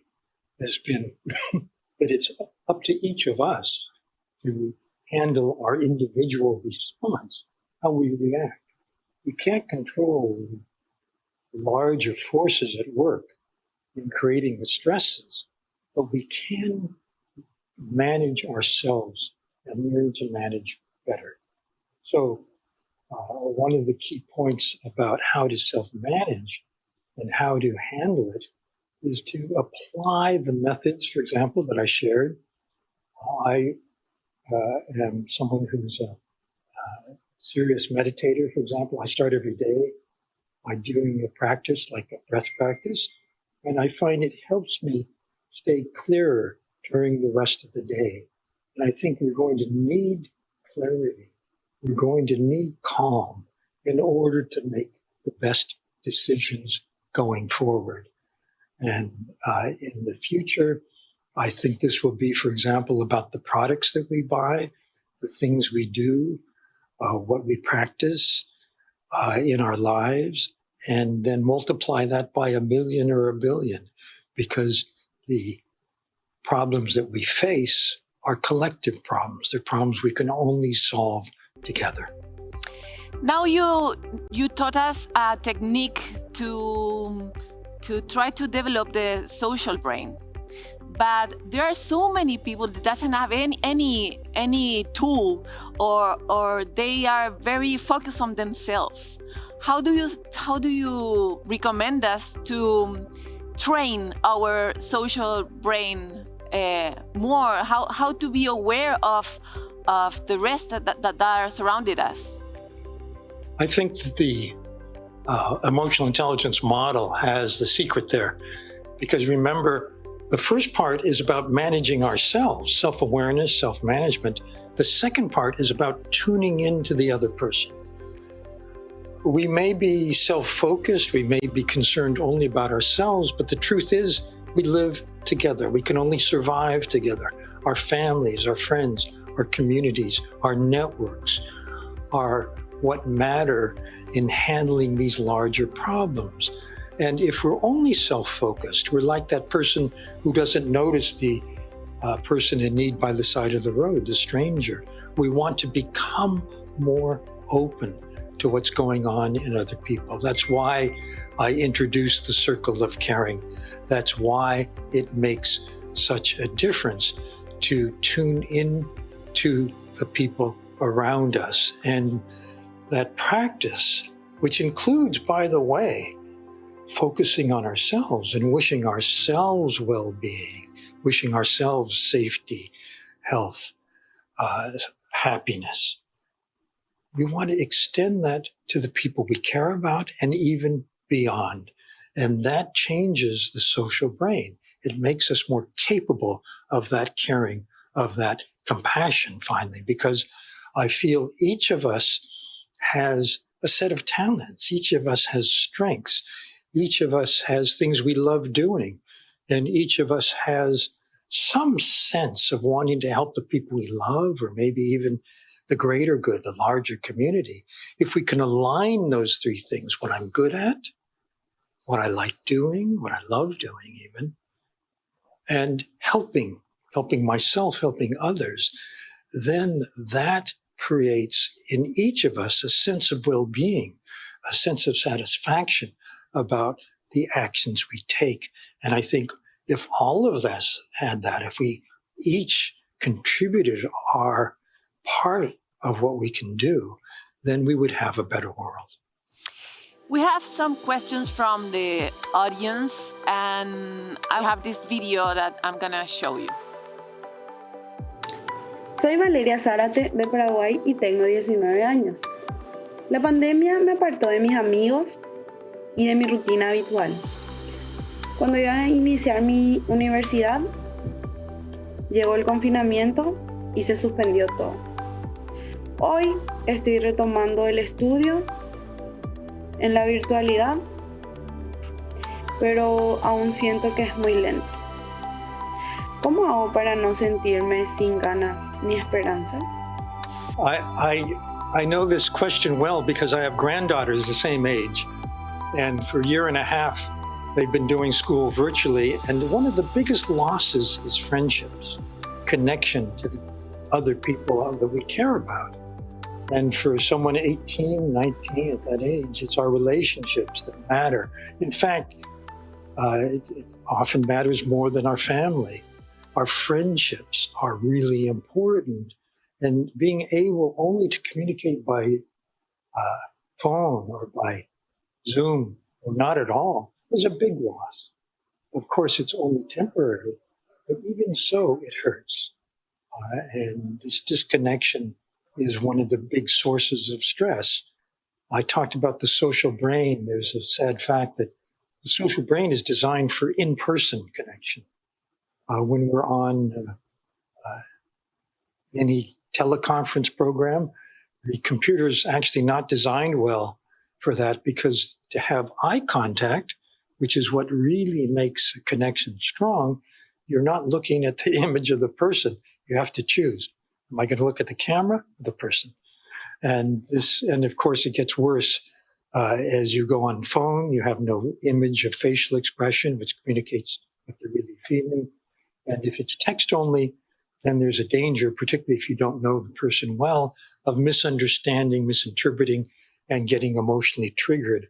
has been that it's up to each of us to handle our individual response, how we react. We can't control the larger forces at work in creating the stresses, but we can manage ourselves and learn to manage better. So one of the key points about how to self-manage and how to handle it is to apply the methods, for example, that I shared. I am someone who's a serious meditator, for example. I start every day by doing a practice like a breath practice, and I find it helps me stay clearer during the rest of the day. And I think we're going to need clarity. We're going to need calm in order to make the best decisions going forward. And in the future, I think this will be, for example, about the products that we buy, the things we do, what we practice in our lives, and then multiply that by 1 million or 1 billion, because the problems that we face are collective problems. They're problems we can only solve together. Now you taught us a technique to try to develop the social brain, but there are so many people that doesn't have any tool, or they are very focused on themselves. How do you recommend us to train our social brain more? How to be aware of the rest that are surrounded us? I think that the emotional intelligence model has the secret there, because remember, the first part is about managing ourselves, self-awareness, self-management. The second part is about tuning into the other person. We may be self-focused, we may be concerned only about ourselves, but the truth is we live together. We can only survive together. Our families, our friends, our communities, our networks are what matter in handling these larger problems. And if we're only self-focused, we're like that person who doesn't notice the person in need by the side of the road, the stranger. We want to become more open to what's going on in other people. That's why I introduced the circle of caring. That's why it makes such a difference to tune in to the people around us. And that practice, which includes, by the way, focusing on ourselves and wishing ourselves well-being, wishing ourselves safety, health, happiness. We want to extend that to the people we care about and even beyond. And that changes the social brain. It makes us more capable of that caring, of that compassion, finally, because I feel each of us has a set of talents. Each of us has strengths. Each of us has things we love doing. And each of us has some sense of wanting to help the people we love, or maybe even the greater good, the larger community. If we can align those three things, what I'm good at, what I like doing, what I love doing even, and helping myself, helping others, then that creates in each of us a sense of well-being, a sense of satisfaction about the actions we take. And I think if all of us had that, if we each contributed our part of what we can do, then we would have a better world. We have some questions from the audience, and I have this video that I'm gonna show you. Soy Valeria Zárate de Paraguay y tengo 19 años. La pandemia me apartó de mis amigos y de mi rutina habitual. Cuando iba a iniciar mi universidad, llegó el confinamiento y se suspendió todo. Hoy estoy retomando el estudio en la virtualidad, pero aún siento que es muy lento. ¿Cómo hago para no sentirme sin ganas ni esperanza? I know this question well because I have granddaughters the same age. And for a year and a half, they've been doing school virtually. And one of the biggest losses is friendships, connection to the other people that we care about. And for someone 18, 19 at that age, it's our relationships that matter. In fact, it often matters more than our family. Our friendships are really important. And being able only to communicate by phone or by Zoom or not at all is a big loss. Of course, it's only temporary, but even so, it hurts. And this disconnection is one of the big sources of stress. I talked about the social brain. There's a sad fact that the social brain is designed for in-person connection. When we're on any teleconference program, the computer is actually not designed well for that, because to have eye contact, which is what really makes a connection strong, you're not looking at the image of the person. You have to choose. Am I going to look at the camera or the person? And of course, it gets worse as you go on phone. You have no image of facial expression, which communicates what they're really feeling. And if it's text only, then there's a danger, particularly if you don't know the person well, of misunderstanding, misinterpreting, and getting emotionally triggered.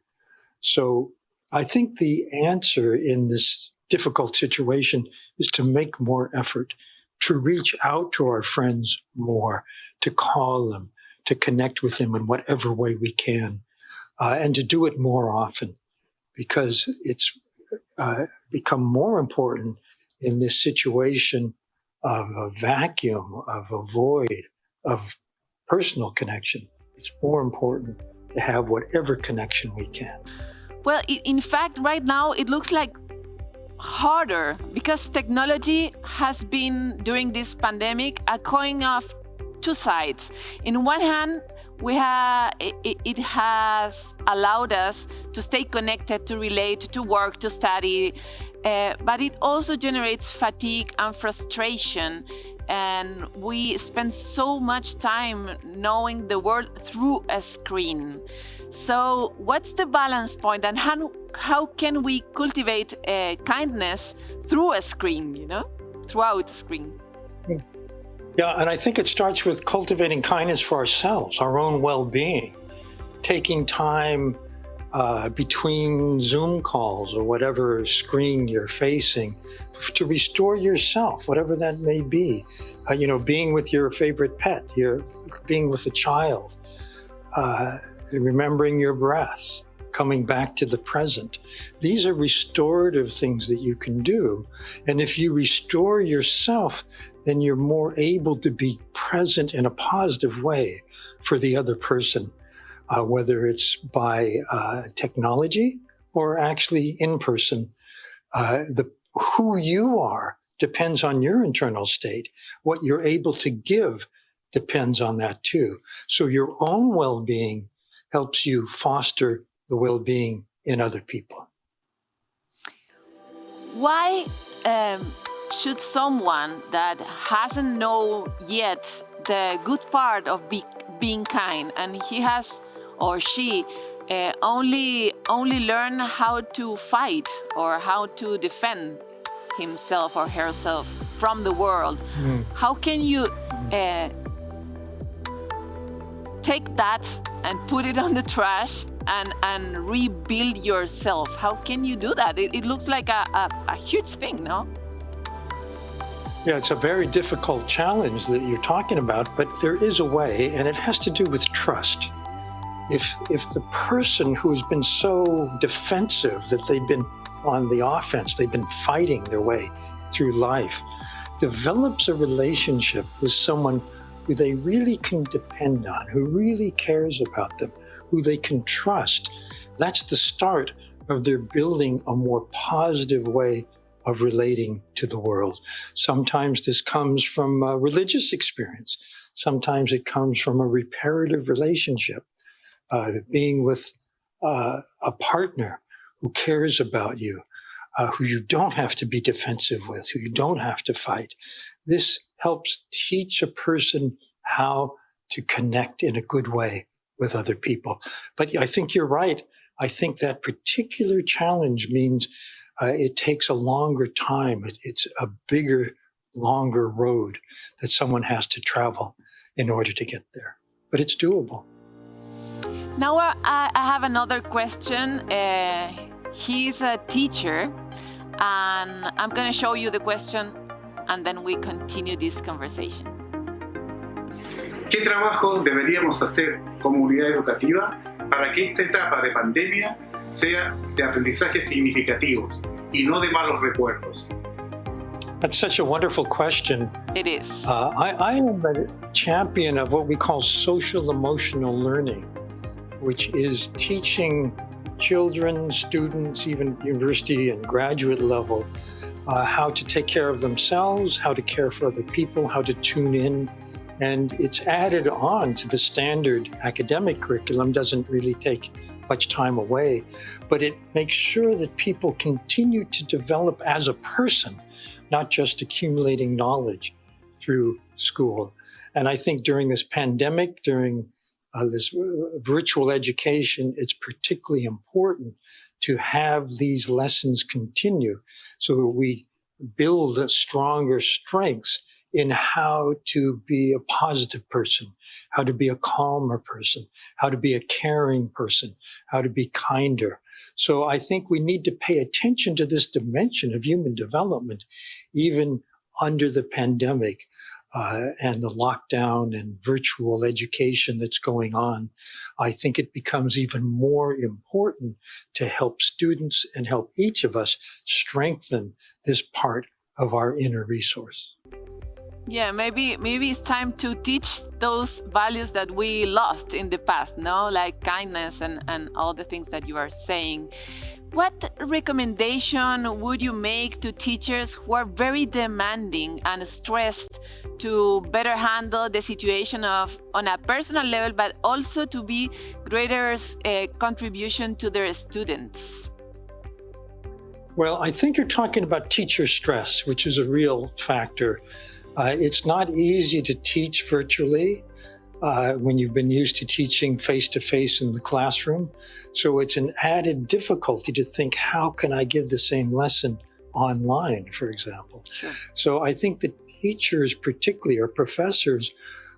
So I think the answer in this difficult situation is to make more effort, to reach out to our friends more, to call them, to connect with them in whatever way we can, and to do it more often, because it's become more important in this situation of a vacuum, of a void, of personal connection. It's more important to have whatever connection we can. Well, in fact, right now it looks like harder because technology has been, during this pandemic, a coin of two sides. In one hand, it has allowed us to stay connected, to relate, to work, to study, but it also generates fatigue and frustration. And we spend so much time knowing the world through a screen. So what's the balance point, and how can we cultivate kindness through a screen, throughout the screen? Yeah, and I think it starts with cultivating kindness for ourselves, our own well-being, taking time between Zoom calls or whatever screen you're facing to restore yourself, whatever that may be. Being with your favorite pet, being with a child, remembering your breath, coming back to the present. These are restorative things that you can do. And if you restore yourself, then you're more able to be present in a positive way for the other person, whether it's by technology or actually in person. Who you are depends on your internal state. What you're able to give depends on that too. So your own well-being helps you foster the well-being in other people. Why should someone that hasn't known yet the good part of being kind, and he has or she only learn how to fight or how to defend himself or herself from the world? How can you take that and put it on the trash and rebuild yourself? How can you do that? It looks like a huge thing, no? Yeah, it's a very difficult challenge that you're talking about, but there is a way, and it has to do with trust. If the person who has been so defensive that they've been on the offense, they've been fighting their way through life, develops a relationship with someone who they really can depend on, who really cares about them, who they can trust, that's the start of their building a more positive way of relating to the world. Sometimes this comes from a religious experience. Sometimes it comes from a reparative relationship, being with a partner who cares about you, who you don't have to be defensive with, who you don't have to fight. This helps teach a person how to connect in a good way with other people. But I think you're right. I think that particular challenge means it takes a longer time. It's a bigger, longer road that someone has to travel in order to get there. But it's doable. Now I have another question. He's a teacher, and I'm going to show you the question, and then we continue this conversation. ¿Qué trabajo deberíamos hacer como unidad educativa para que esta etapa de pandemia sea de aprendizajes significativos y no de malos recuerdos? That's such a wonderful question. It is. I am a champion of what we call social emotional learning, which is teaching children, students, even university and graduate level, how to take care of themselves, how to care for other people, how to tune in. And it's added on to the standard academic curriculum, doesn't really take much time away, but it makes sure that people continue to develop as a person, not just accumulating knowledge through school. And I think during this pandemic, during this virtual education, it's particularly important to have these lessons continue so that we build stronger strengths in how to be a positive person, how to be a calmer person, how to be a caring person, how to be kinder. So I think we need to pay attention to this dimension of human development, even under the pandemic and the lockdown and virtual education that's going on. I think it becomes even more important to help students and help each of us strengthen this part of our inner resource. Yeah, maybe it's time to teach those values that we lost in the past, no? Like kindness and all the things that you are saying. What recommendation would you make to teachers who are very demanding and stressed to better handle the situation on a personal level, but also to be greater contribution to their students? Well, I think you're talking about teacher stress, which is a real factor. It's not easy to teach virtually when you've been used to teaching face-to-face in the classroom. So it's an added difficulty to think, how can I give the same lesson online, for example? Sure. So I think that teachers particularly, or professors,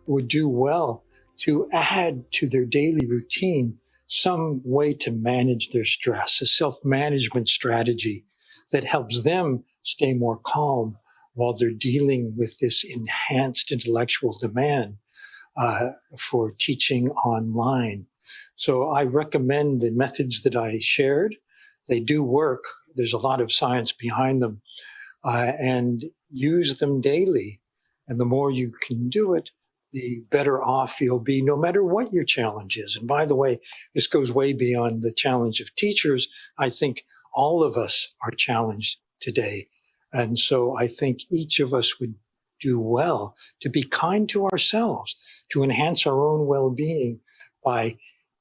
would do well to add to their daily routine some way to manage their stress, a self-management strategy that helps them stay more calm while they're dealing with this enhanced intellectual demand for teaching online. So I recommend the methods that I shared. They do work. There's a lot of science behind them. And use them daily. And the more you can do it, the better off you'll be, no matter what your challenge is. And by the way, this goes way beyond the challenge of teachers. I think all of us are challenged today. And so I think each of us would do well to be kind to ourselves, to enhance our own well-being by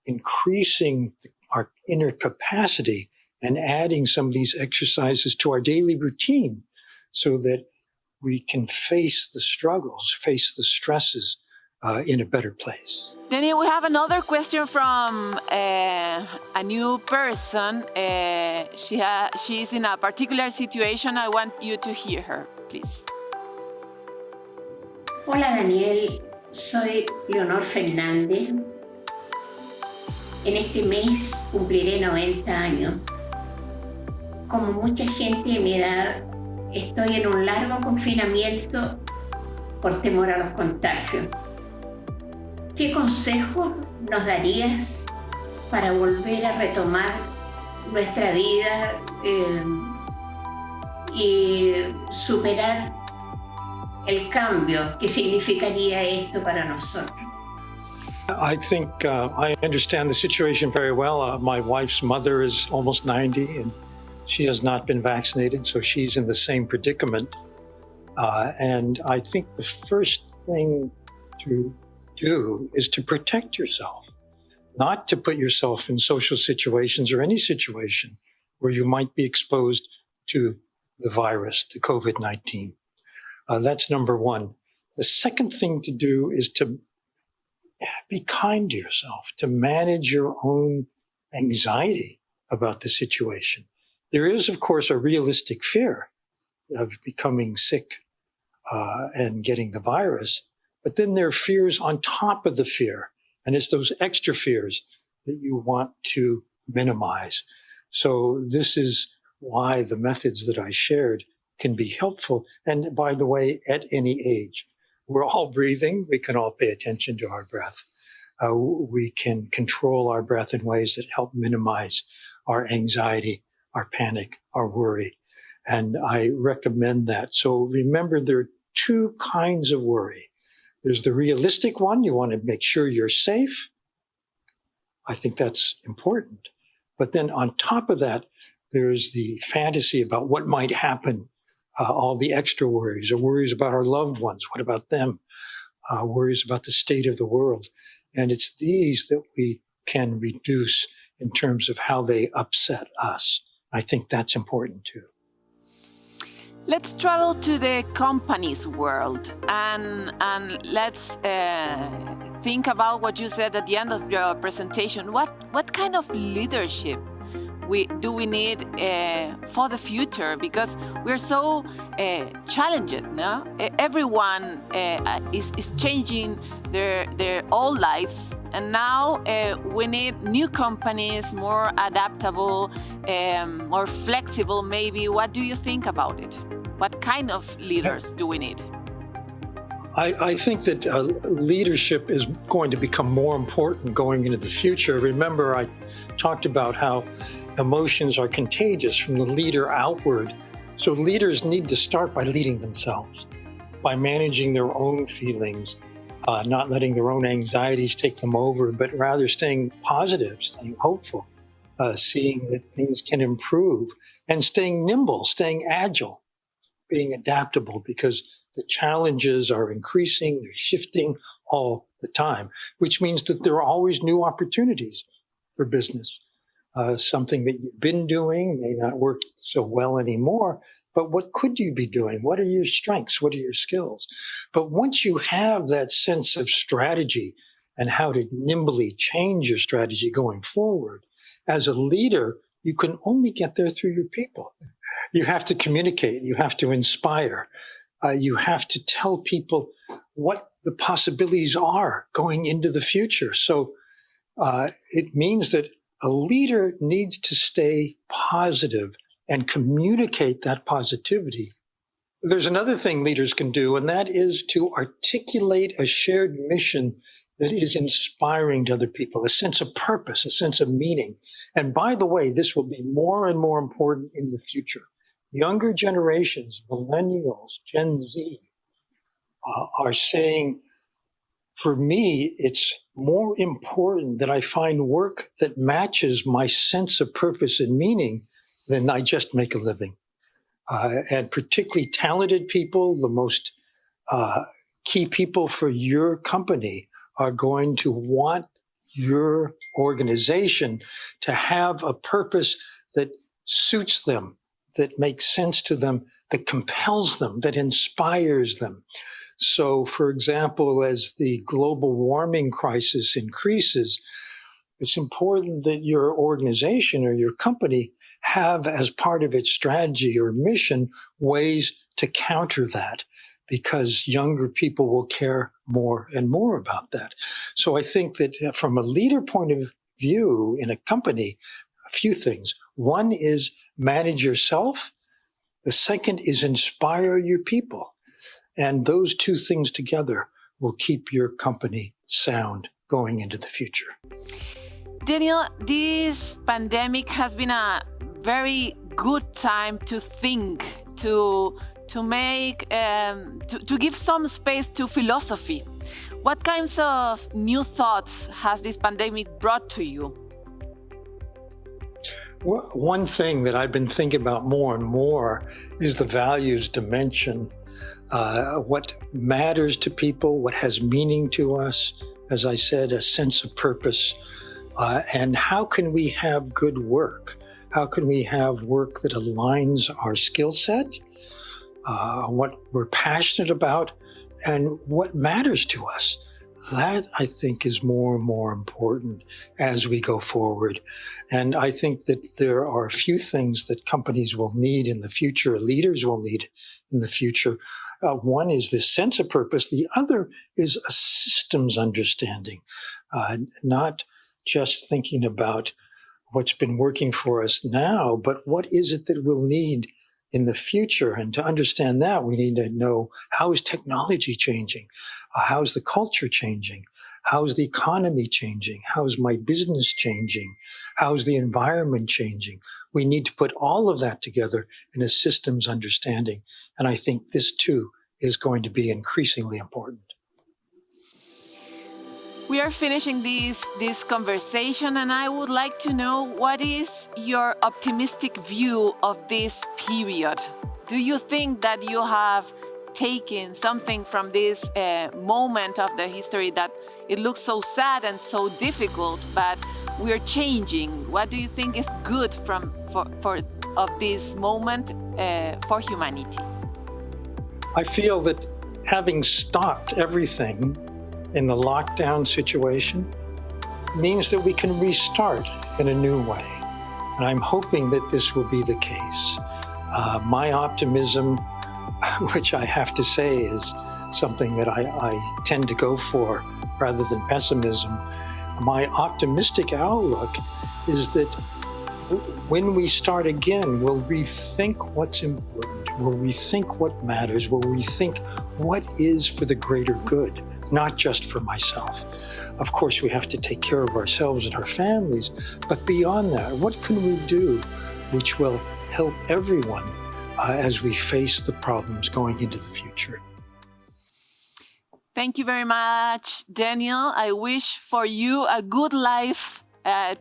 increasing our inner capacity and adding some of these exercises to our daily routine so that we can face the struggles, face the stresses in a better place. Daniel, we have another question from a new person. She's in a particular situation. I want you to hear her, please. Hola Daniel, soy Leonor Fernández. En este mes cumpliré 90 años. Como mucha gente de mi edad, estoy en un largo confinamiento por temor a los contagios. ¿Qué consejo nos darías para volver a retomar nuestra vida y superar el cambio que significaría esto para nosotros? I think I understand the situation very well. My wife's mother is almost 90 and she has not been vaccinated, so she's in the same predicament. And I think the first thing to do is to protect yourself, not to put yourself in social situations or any situation where you might be exposed to the virus, to COVID-19. That's number one. The second thing to do is to be kind to yourself, to manage your own anxiety about the situation. There is, of course, a realistic fear of becoming sick and getting the virus, but then there are fears on top of the fear, and it's those extra fears that you want to minimize. So this is why the methods that I shared can be helpful. And by the way, at any age, we're all breathing. We can all pay attention to our breath. We can control our breath in ways that help minimize our anxiety, our panic, our worry. And I recommend that. So remember, there are two kinds of worry. There's the realistic one. You want to make sure you're safe. I think that's important. But then on top of that, there's the fantasy about what might happen, all the extra worries, or worries about our loved ones. What about them? Worries about the state of the world. And it's these that we can reduce in terms of how they upset us. I think that's important too. Let's travel to the company's world and let's think about what you said at the end of your presentation. What kind of leadership do we need for the future? Because we're so challenged, no? Everyone is changing their old lives, and now we need new companies, more adaptable, more flexible maybe. What do you think about it? What kind of leaders do we need? I think that leadership is going to become more important going into the future. Remember, I talked about how emotions are contagious from the leader outward. So leaders need to start by leading themselves, by managing their own feelings, not letting their own anxieties take them over, but rather staying positive, staying hopeful, seeing that things can improve, and staying nimble, staying agile, being adaptable, because the challenges are increasing, they're shifting all the time, which means that there are always new opportunities for business. Something that you've been doing may not work so well anymore, but what could you be doing? What are your strengths? What are your skills? But once you have that sense of strategy and how to nimbly change your strategy going forward, as a leader, you can only get there through your people. You have to communicate. You have to inspire. You have to tell people what the possibilities are going into the future. So it means that a leader needs to stay positive and communicate that positivity. There's another thing leaders can do, and that is to articulate a shared mission that is inspiring to other people, a sense of purpose, a sense of meaning. And by the way, this will be more and more important in the future. Younger generations, millennials, Gen Z, are saying, for me, it's more important that I find work that matches my sense of purpose and meaning than I just make a living. And particularly talented people, the most key people for your company, are going to want your organization to have a purpose that suits them, that makes sense to them, that compels them, that inspires them. So, for example, as the global warming crisis increases, it's important that your organization or your company have, as part of its strategy or mission, ways to counter that, because younger people will care more and more about that. So I think that from a leader point of view in a company, a few things. One is manage yourself. The second is inspire your people. And those two things together will keep your company sound going into the future. Daniel, this pandemic has been a very good time to think, to give some space to philosophy. What kinds of new thoughts has this pandemic brought to you? Well, one thing that I've been thinking about more and more is the values dimension. What matters to people, what has meaning to us, as I said, a sense of purpose. And how can we have good work? How can we have work that aligns our skill set, what we're passionate about, and what matters to us? That, I think, is more and more important as we go forward. And I think that there are a few things that companies will need in the future, leaders will need in the future. One is this sense of purpose. The other is a systems understanding, not just thinking about what's been working for us now, but what is it that we'll need in the future. And to understand that, we need to know, how is technology changing? How is the culture changing? How is the economy changing? How is my business changing? How is the environment changing? We need to put all of that together in a systems understanding. And I think this too is going to be increasingly important. We are finishing this conversation, and I would like to know, what is your optimistic view of this period? Do you think that you have taken something from this moment of the history that it looks so sad and so difficult, but we're changing? What do you think is good of this moment for humanity? I feel that having stopped everything in the lockdown situation means that we can restart in a new way. And I'm hoping that this will be the case. My optimism, which I have to say is something that I tend to go for rather than pessimism, my optimistic outlook is that when we start again, we'll rethink what's important, we'll rethink what matters, we'll rethink what is for the greater good, not just for myself. Of course, we have to take care of ourselves and our families, but beyond that, what can we do which will help everyone as we face the problems going into the future? Thank you very much, Daniel. I wish for you a good life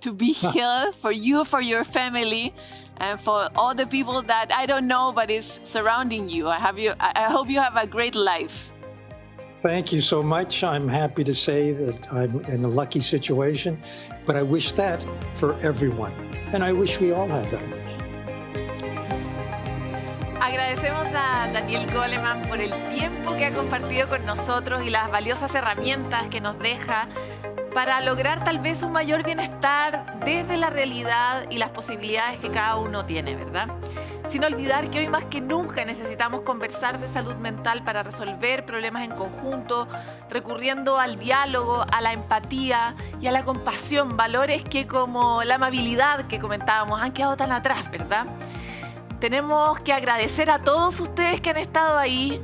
to be here, for you, for your family, and for all the people that I don't know but is surrounding you. I hope you have a great life. Thank you so much. I'm happy to say that I'm in a lucky situation, but I wish that for everyone. And I wish we all had that. Agradecemos a Daniel Goleman por el tiempo que ha compartido con nosotros y las valiosas herramientas que nos deja para lograr tal vez un mayor bienestar desde la realidad y las posibilidades que cada uno tiene, ¿verdad? Sin olvidar que hoy más que nunca necesitamos conversar de salud mental para resolver problemas en conjunto, recurriendo al diálogo, a la empatía y a la compasión, valores que, como la amabilidad que comentábamos, han quedado tan atrás, ¿verdad? Tenemos que agradecer a todos ustedes que han estado ahí,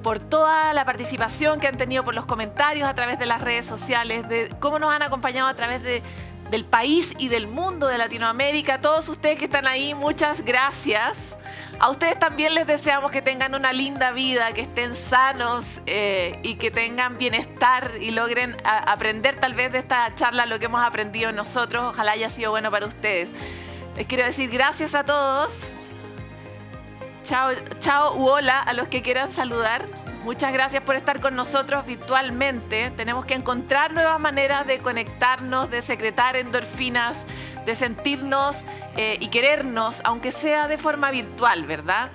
por toda la participación que han tenido, por los comentarios a través de las redes sociales, de cómo nos han acompañado a través del país y del mundo de Latinoamérica. Todos ustedes que están ahí, muchas gracias. A ustedes también les deseamos que tengan una linda vida, que estén sanos y que tengan bienestar y logren aprender tal vez de esta charla lo que hemos aprendido nosotros. Ojalá haya sido bueno para ustedes. Les quiero decir gracias a todos. Chao, chao u hola a los que quieran saludar. Muchas gracias por estar con nosotros virtualmente. Tenemos que encontrar nuevas maneras de conectarnos, de secretar endorfinas, de sentirnos y querernos, aunque sea de forma virtual, ¿verdad?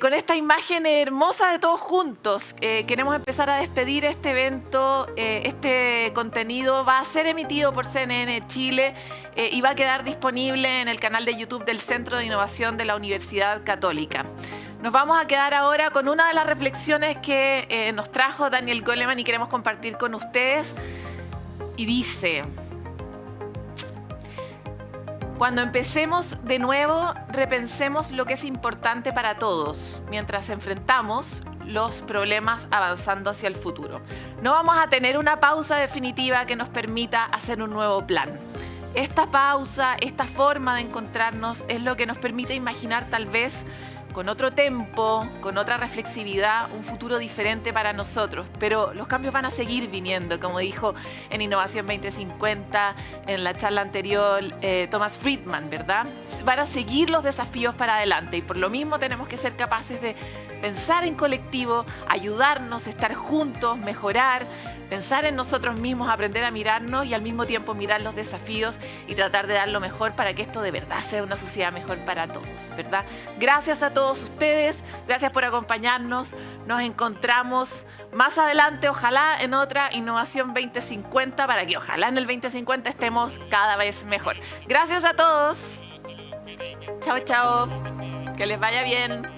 Con esta imagen hermosa de todos juntos, queremos empezar a despedir este evento. Este contenido va a ser emitido por CNN Chile y va a quedar disponible en el canal de YouTube del Centro de Innovación de la Universidad Católica. Nos vamos a quedar ahora con una de las reflexiones que nos trajo Daniel Goleman y queremos compartir con ustedes. Y dice: cuando empecemos de nuevo, repensemos lo que es importante para todos mientras enfrentamos los problemas avanzando hacia el futuro. No vamos a tener una pausa definitiva que nos permita hacer un nuevo plan. Esta pausa, esta forma de encontrarnos es lo que nos permite imaginar tal vez con otro tempo, con otra reflexividad, un futuro diferente para nosotros. Pero los cambios van a seguir viniendo, como dijo en Innovación 2050, en la charla anterior, Thomas Friedman, ¿verdad? Van a seguir los desafíos para adelante y por lo mismo tenemos que ser capaces de pensar en colectivo, ayudarnos, estar juntos, mejorar, pensar en nosotros mismos, aprender a mirarnos y al mismo tiempo mirar los desafíos y tratar de dar lo mejor para que esto de verdad sea una sociedad mejor para todos, ¿verdad? Gracias a todos ustedes, gracias por acompañarnos. Nos encontramos más adelante, ojalá en otra Innovación 2050, para que ojalá en el 2050 estemos cada vez mejor. Gracias a todos. Chao, chao. Que les vaya bien.